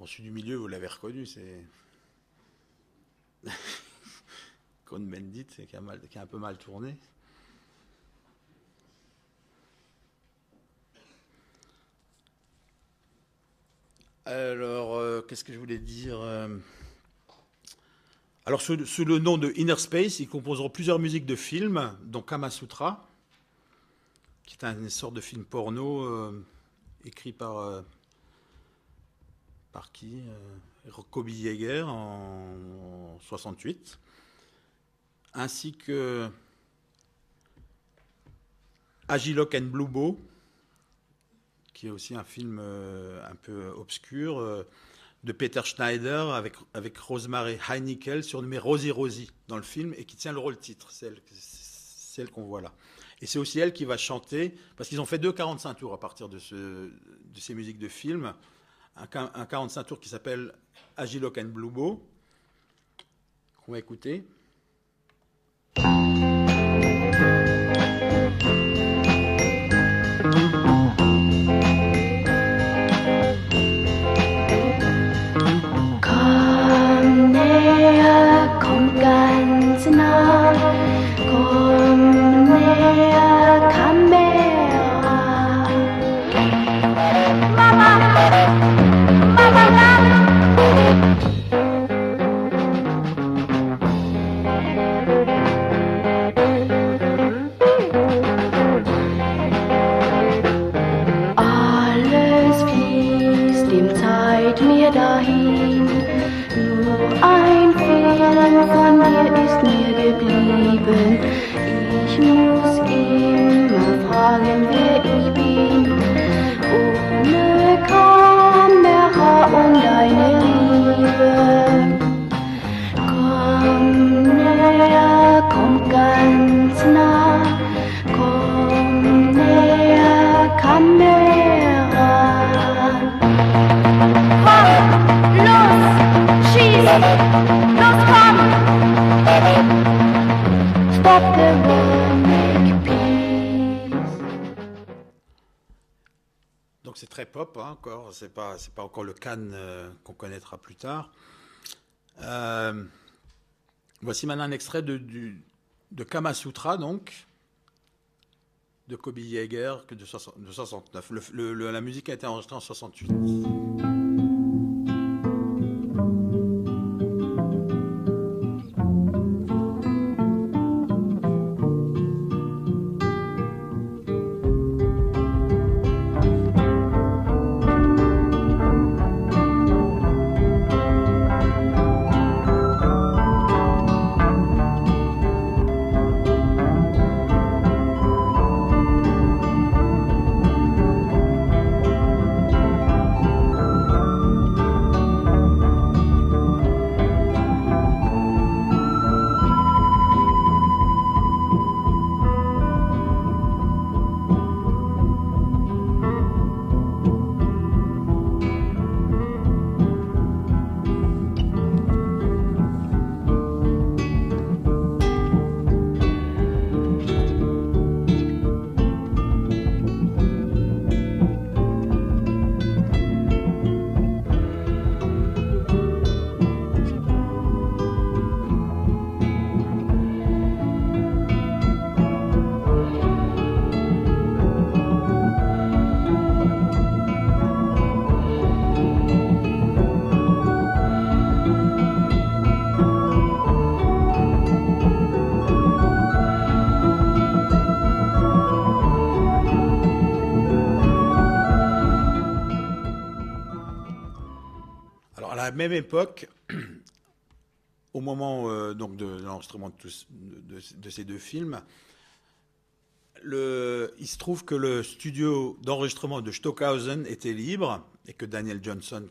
Bon, celui du milieu, vous l'avez reconnu, c'est Cohn-Bendit, qui a un peu mal tourné. Alors, qu'est-ce que je voulais dire Alors, sous le nom de Inner Space, ils composeront plusieurs musiques de films, dont Kama Sutra, qui est une sorte de film porno écrit par qui Kobe Yeager en 68, ainsi que Agilok and Blue Bow, qui est aussi un film un peu obscur, de Peter Schneider avec Rosemary Heinickel, surnommée Rosie Rosie dans le film, et qui tient le rôle titre, celle qu'on voit là. Et c'est aussi elle qui va chanter, parce qu'ils ont fait 2 45 tours à partir de ces musiques de film, un 45 tours qui s'appelle Agilok and Blue Bow, qu'on va écouter. Komm näher, komm ganz nah, komm näher, Kamera. Mama, Mama, alles fließt im Zeit mir dahin, nur ein Film von dir ist mir geblieben. Ich muss immer fragen, wer ich bin, ohne Kamera und deine Liebe. Komm näher, komm ganz nah, komm näher, Kamera. Komm, los, schieß, los, komm. Stop the war, make peace. Donc c'est très pop, hein, encore. C'est pas encore le Cannes qu'on connaîtra plus tard. Voici maintenant un extrait de Kama Sutra, donc, de Kobe Yeager, de 69. La musique a été enregistrée en 68. À la même époque, au moment donc de l'enregistrement de ces 2 films, il se trouve que le studio d'enregistrement de Stockhausen était libre et que David Johnson,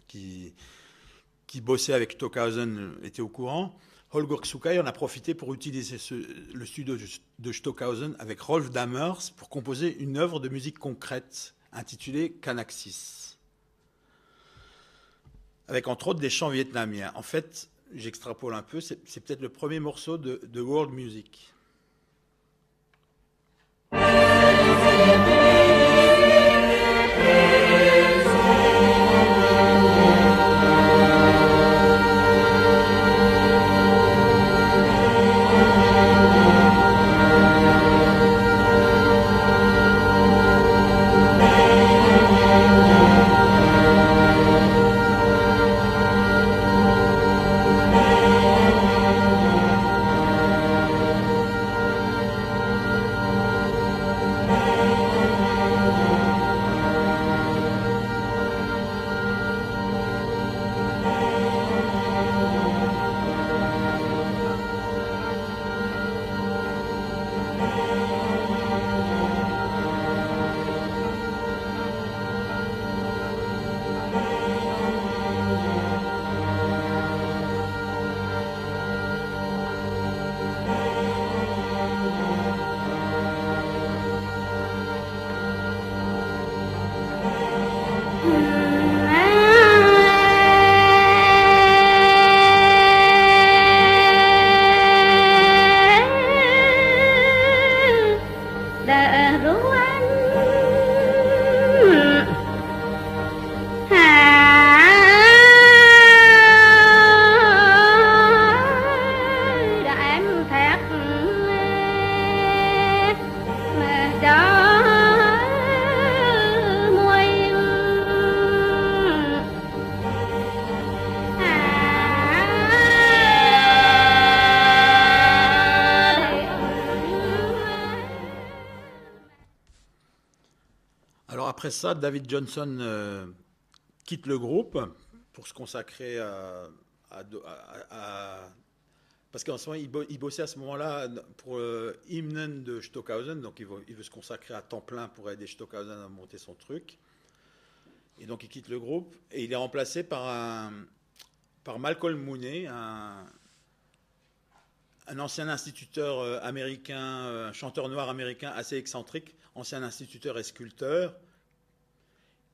qui bossait avec Stockhausen, était au courant. Holger Xukai en a profité pour utiliser le studio de Stockhausen avec Rolf Dammers pour composer une œuvre de musique concrète intitulée Canaxis, avec entre autres des chants vietnamiens. En fait, j'extrapole un peu, c'est peut-être le premier morceau de world music. après ça, David Johnson quitte le groupe pour se consacrer parce qu'en ce moment, il bossait à ce moment-là pour Hymnen de Stockhausen, donc il veut se consacrer à temps plein pour aider Stockhausen à monter son truc. Et donc il quitte le groupe et il est remplacé par Malcolm Mooney, un ancien instituteur américain, un chanteur noir américain assez excentrique, ancien instituteur et sculpteur,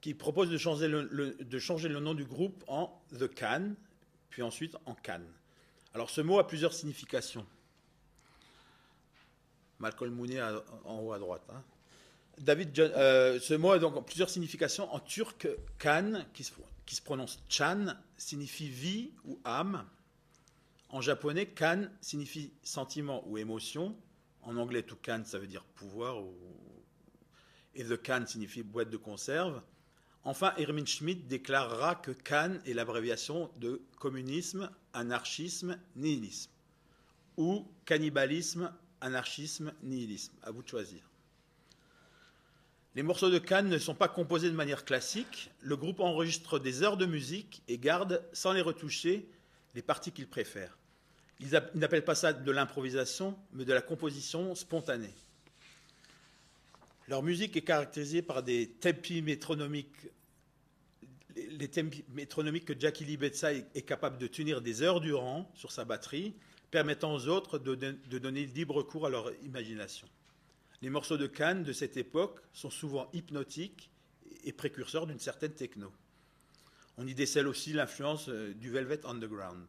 qui propose de changer le nom du groupe en The Can, puis ensuite en Can. Alors ce mot a plusieurs significations. Malcolm Mooney en haut à droite. Hein. Ce mot a donc plusieurs significations. En turc, Can, qui se prononce Chan, signifie vie ou âme. En japonais, Kan signifie sentiment ou émotion. En anglais, to can, ça veut dire pouvoir. Et the can signifie boîte de conserve. Enfin, Irving Schmidt déclarera que Can est l'abréviation de communisme, anarchisme, nihilisme. Ou cannibalisme, anarchisme, nihilisme. À vous de choisir. Les morceaux de Can ne sont pas composés de manière classique. Le groupe enregistre des heures de musique et garde, sans les retoucher, les parties qu'ils préfèrent. Ils n'appellent pas ça de l'improvisation, mais de la composition spontanée. Leur musique est caractérisée par des tempi métronomiques, les tempi métronomiques que Jackie Lee Betzai est capable de tenir des heures durant sur sa batterie, permettant aux autres de donner libre cours à leur imagination. Les morceaux de Can de cette époque sont souvent hypnotiques et précurseurs d'une certaine techno. On y décèle aussi l'influence du Velvet Underground.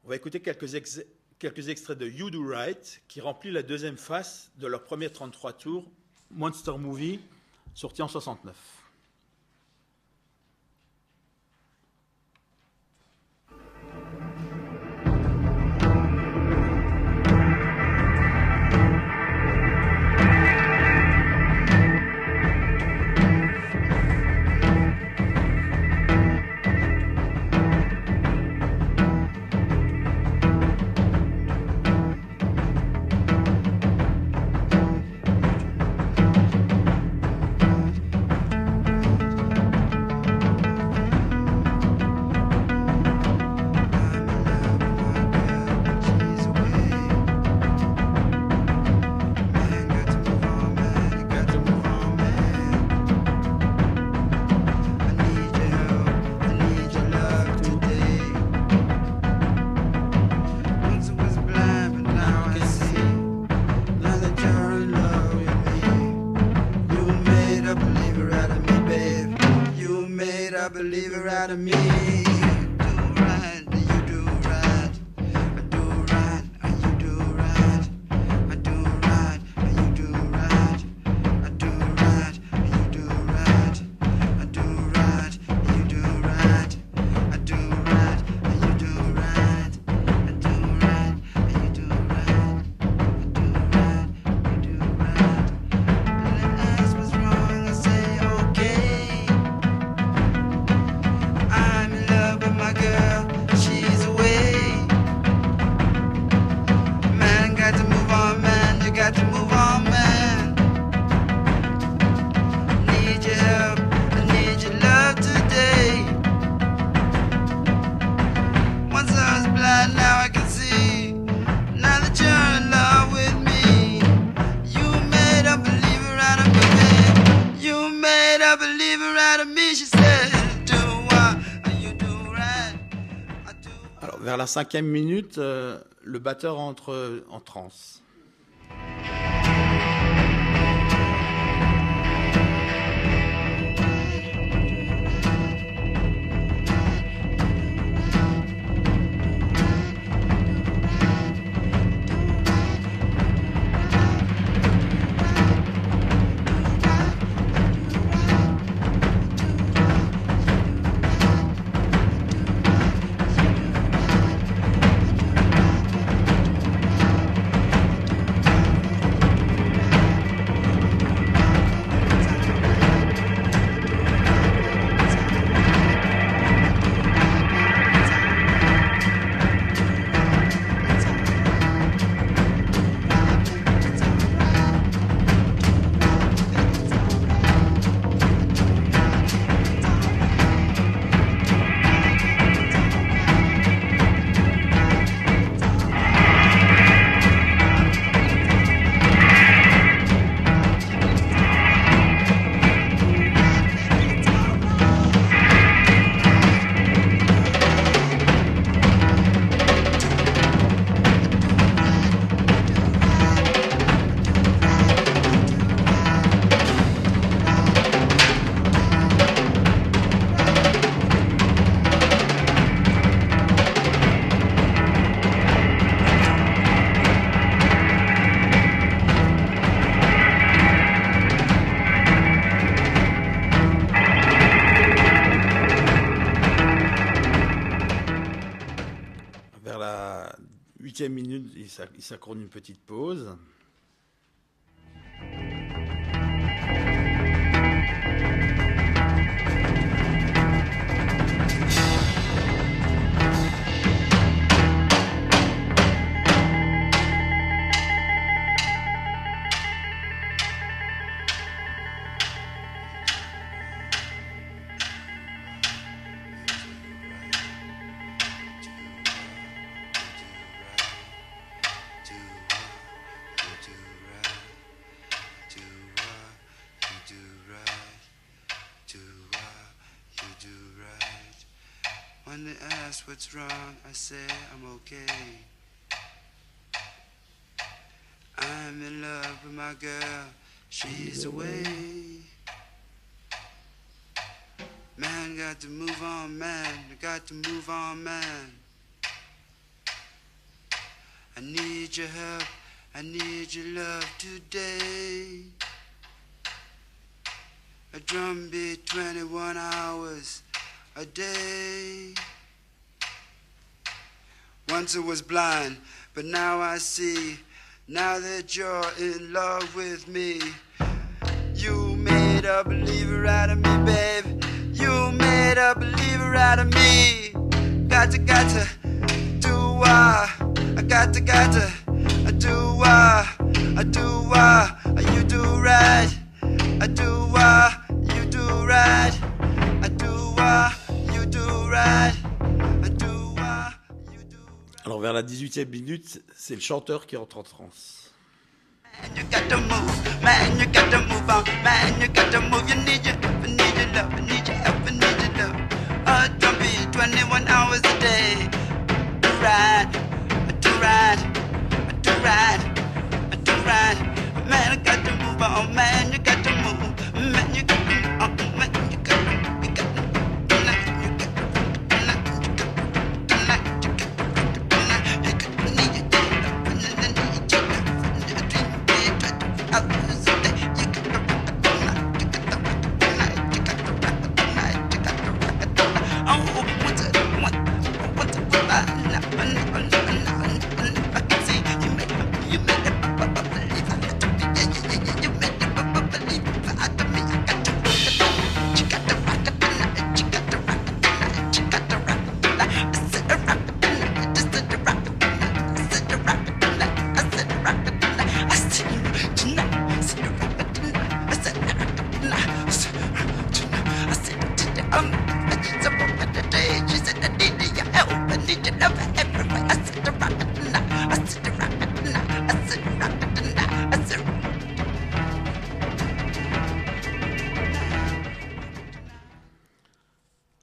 On va écouter quelques extraits de You Do Right, qui remplit la deuxième face de leur premier 33 tours, Monster Movie, sorti en 69. Vers la 5e minute, le batteur entre en transe. 8e minute, il s'accorde une petite pause. When they ask what's wrong, I say I'm okay. I'm in love with my girl, she's away. Man, got to move on, man, got to move on, man. I need your help, I need your love today. A drum beat 21 hours a day. Once I was blind, but now I see. Now that you're in love with me, you made a believer out of me, babe. You made a believer out of me. Got to do I got to do you do right. I do you do right. I do you do right. Alors vers la 18e minute, c'est le chanteur qui entre en transe. Man, you got to move, man, you got to move on, man, you got to move, you need your love, I need your help, I need your love. Don't be 21 hours a day. To ride, man, I got to move on, man, you got to move, man, you got to move, man, you got to move.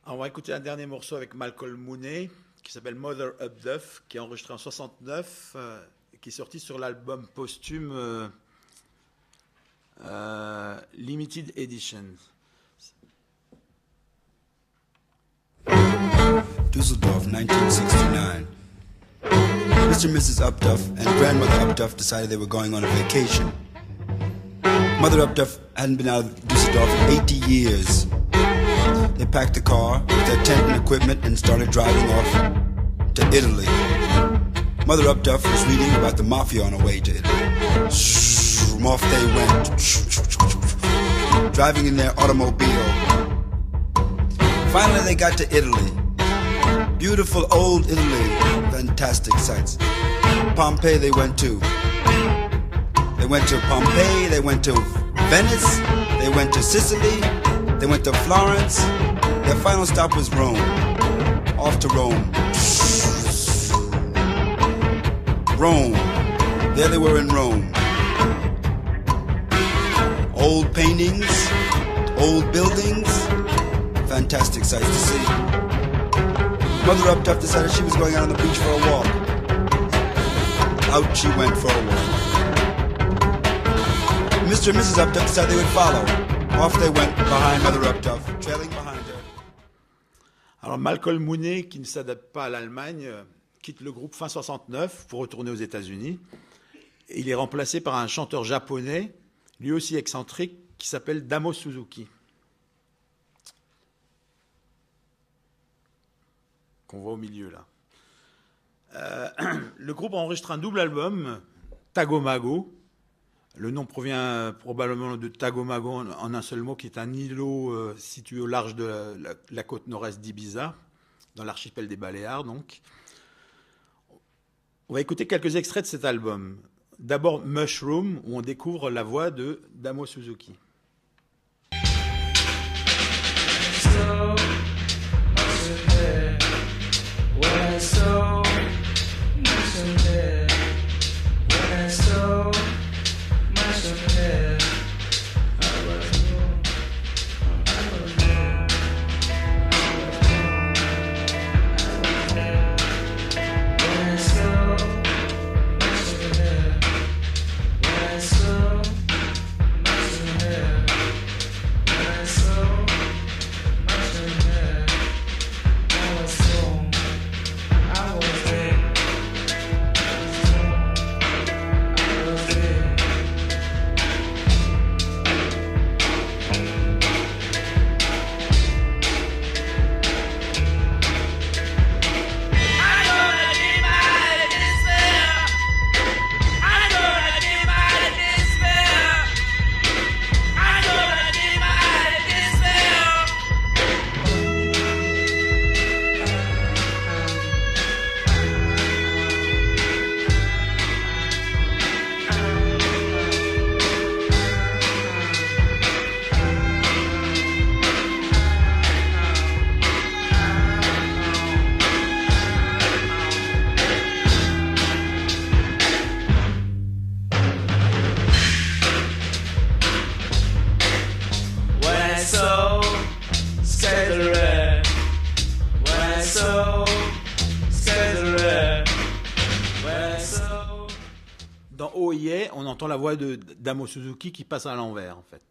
On va écouter un dernier morceau avec Malcolm Mooney qui s'appelle Mother Up Duff, qui est enregistré en 69 et qui est sorti sur l'album posthume Limited Edition. Dusseldorf, 1969. Mr. and Mrs. Upduff and Grandmother Upduff decided they were going on a vacation. Mother Upduff hadn't been out of Dusseldorf in 80 years. They packed the car with their tent and equipment and started driving off to Italy. Mother Upduff was reading about the mafia on her way to Italy. Off they went, driving in their automobile. Finally they got to Italy. Beautiful old Italy, fantastic sights. Pompeii they went to. They went to Pompeii, they went to Venice, they went to Sicily, they went to Florence. Their final stop was Rome. Off to Rome. Rome. There they were in Rome. Old paintings, old buildings, fantastic sights to see. Mother Upduff decided she was going out on the beach for a walk. Out she went for a walk. Mr. and Mrs. Upduff decided they would follow. Off they went behind Mother Upduff, trailing behind her. Alors Malcolm Mooney, qui ne s'adapte pas à l'Allemagne, quitte le groupe fin 69 pour retourner aux États-Unis. Et il est remplacé par un chanteur japonais, lui aussi excentrique, qui s'appelle Damo Suzuki, qu'on voit au milieu là. Le groupe enregistre un double album, Tagomago. Le nom provient probablement de Tagomago en un seul mot, qui est un îlot situé au large de la côte nord-est d'Ibiza, dans l'archipel des Baléares donc. On va écouter quelques extraits de cet album. D'abord Mushroom, où on découvre la voix de Damo Suzuki. Dans Oh Yeah, on entend la voix de Damo Suzuki qui passe à l'envers en fait.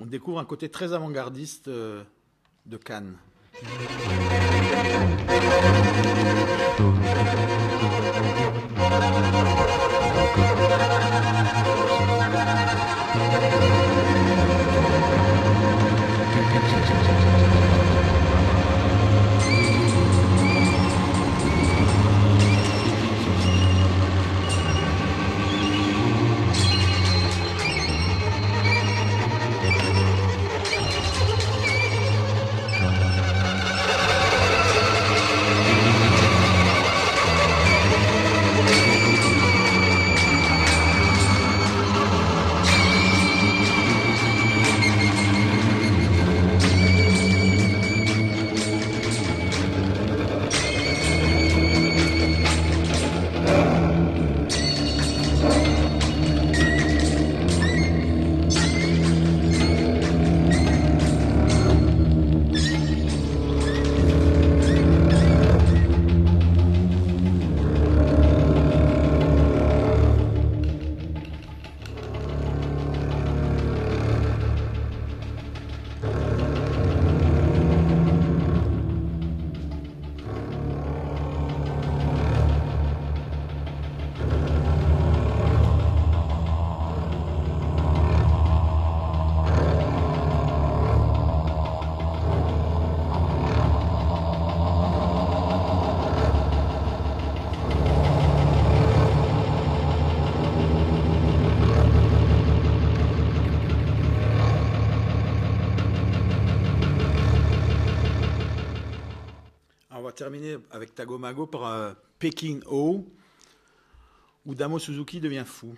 On découvre un côté très avant-gardiste de Cannes. va terminer avec Tagomago par Peking O, où Damo Suzuki devient fou.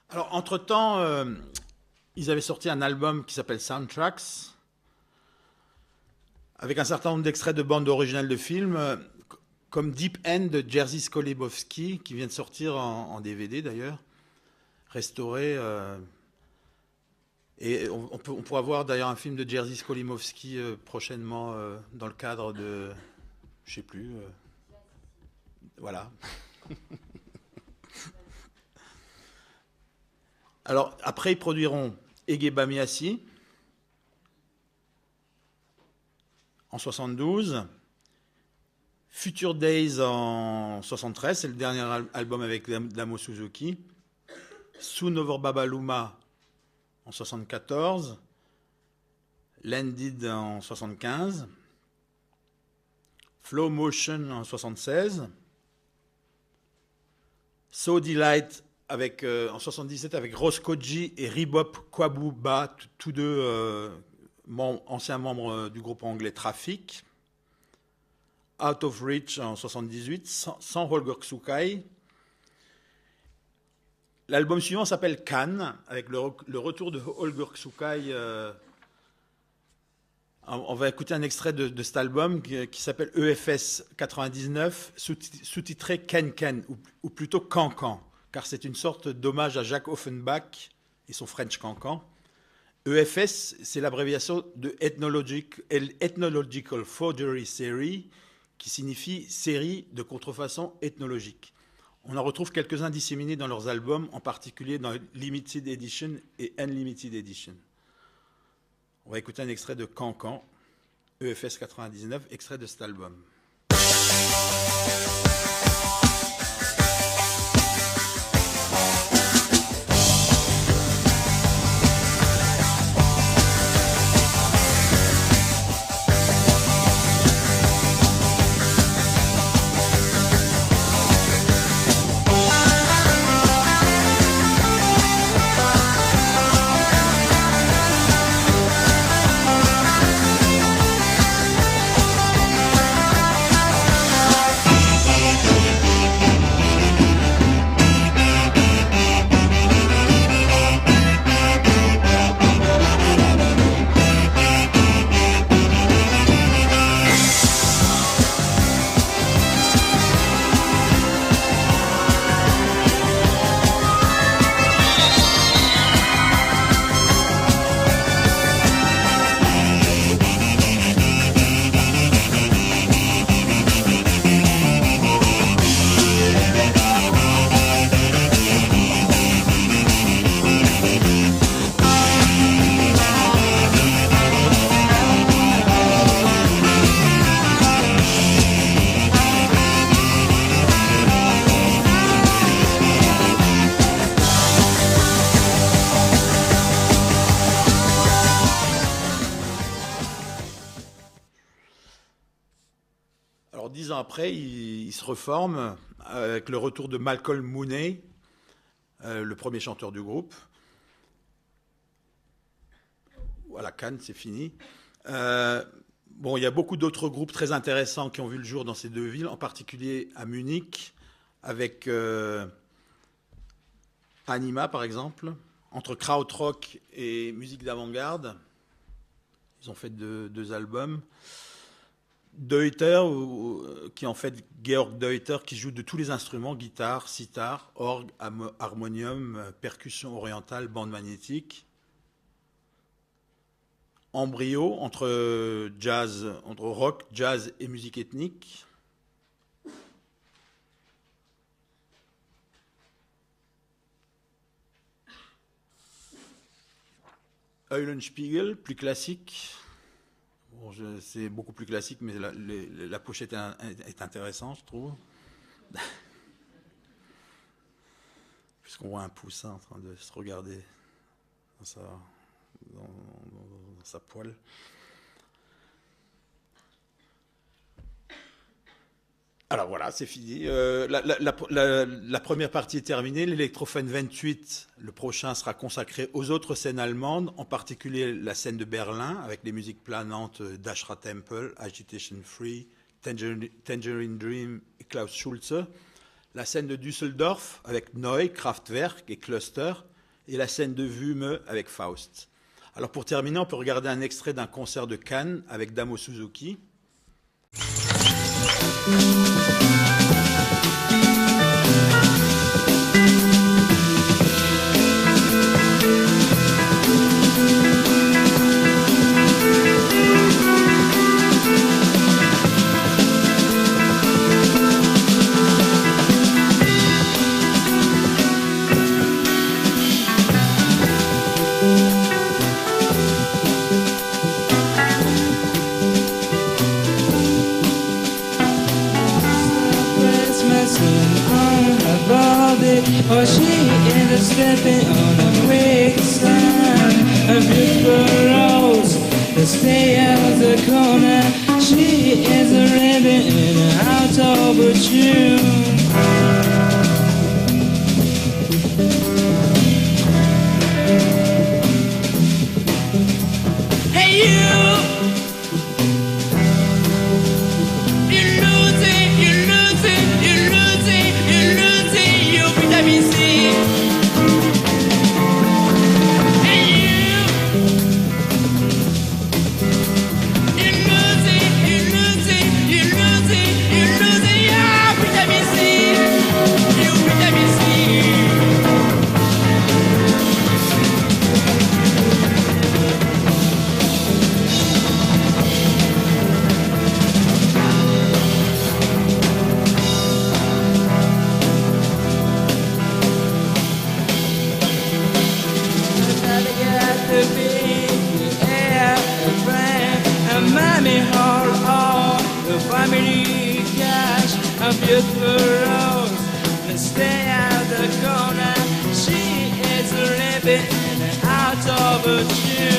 Alors, entre-temps, ils avaient sorti un album qui s'appelle Soundtracks, avec un certain nombre d'extraits de bandes originales de films, comme Deep End de Jerzy Skolimowski, qui vient de sortir en DVD d'ailleurs, restauré. Et on pourra voir d'ailleurs un film de Jerzy Skolimowski prochainement dans le cadre de... Je sais plus. Voilà. Alors, après, ils produiront Ege Bamiassi en 72, Future Days en 73, c'est le dernier album avec Damo Suzuki, Soon Over Babaluma en 74, Landed en 75, Flow Motion en 76, So Delight en 77 avec Roscoe et Rebop Kwabuba, tous deux anciens membres du groupe anglais Traffic. Out of Reach en 78, sans Holger Xukai. L'album suivant s'appelle Cannes, avec le retour de Holger Xukai. On va écouter un extrait de cet album qui s'appelle EFS 99, sous-titré Ken Ken, ou plutôt Cancan, car c'est une sorte d'hommage à Jacques Offenbach et son French Cancan. EFS, c'est l'abréviation de Ethnological Forgery Series, qui signifie série de contrefaçons ethnologiques. On en retrouve quelques-uns disséminés dans leurs albums, en particulier dans Limited Edition et Unlimited Edition. On va écouter un extrait de Cancan, EFS 99, extrait de cet album. Alors 10 ans après, il se reforme avec le retour de Malcolm Mooney, le premier chanteur du groupe. Voilà, Cannes, c'est fini. Bon, il y a beaucoup d'autres groupes très intéressants qui ont vu le jour dans ces deux villes, en particulier à Munich, avec Anima, par exemple, entre krautrock et musique d'avant-garde. Ils ont fait deux albums. Deuter, qui est en fait Georg Deuter, qui joue de tous les instruments, guitare, sitar, orgue, harmonium, percussion orientale, bande magnétique. Embryo entre rock, jazz et musique ethnique. Eulenspiegel, plus classique. Bon, c'est beaucoup plus classique, mais la pochette est intéressante, je trouve. Puisqu'on voit un poussin en train de se regarder dans sa poêle. Alors voilà, c'est fini. La première partie est terminée. L'Electrophone 28, le prochain, sera consacré aux autres scènes allemandes, en particulier la scène de Berlin, avec les musiques planantes d'Ashra Temple, Agitation Free, Tangerine Dream et Klaus Schulze. La scène de Düsseldorf, avec Neu, Kraftwerk et Cluster. Et la scène de Wümme, avec Faust. Alors pour terminer, on peut regarder un extrait d'un concert de Cannes avec Damo Suzuki. Or she is stepping on a quicksand. A beautiful rose that stay out the corner. She is a ribbon in a out of a tune. Hey you! Out of a tune.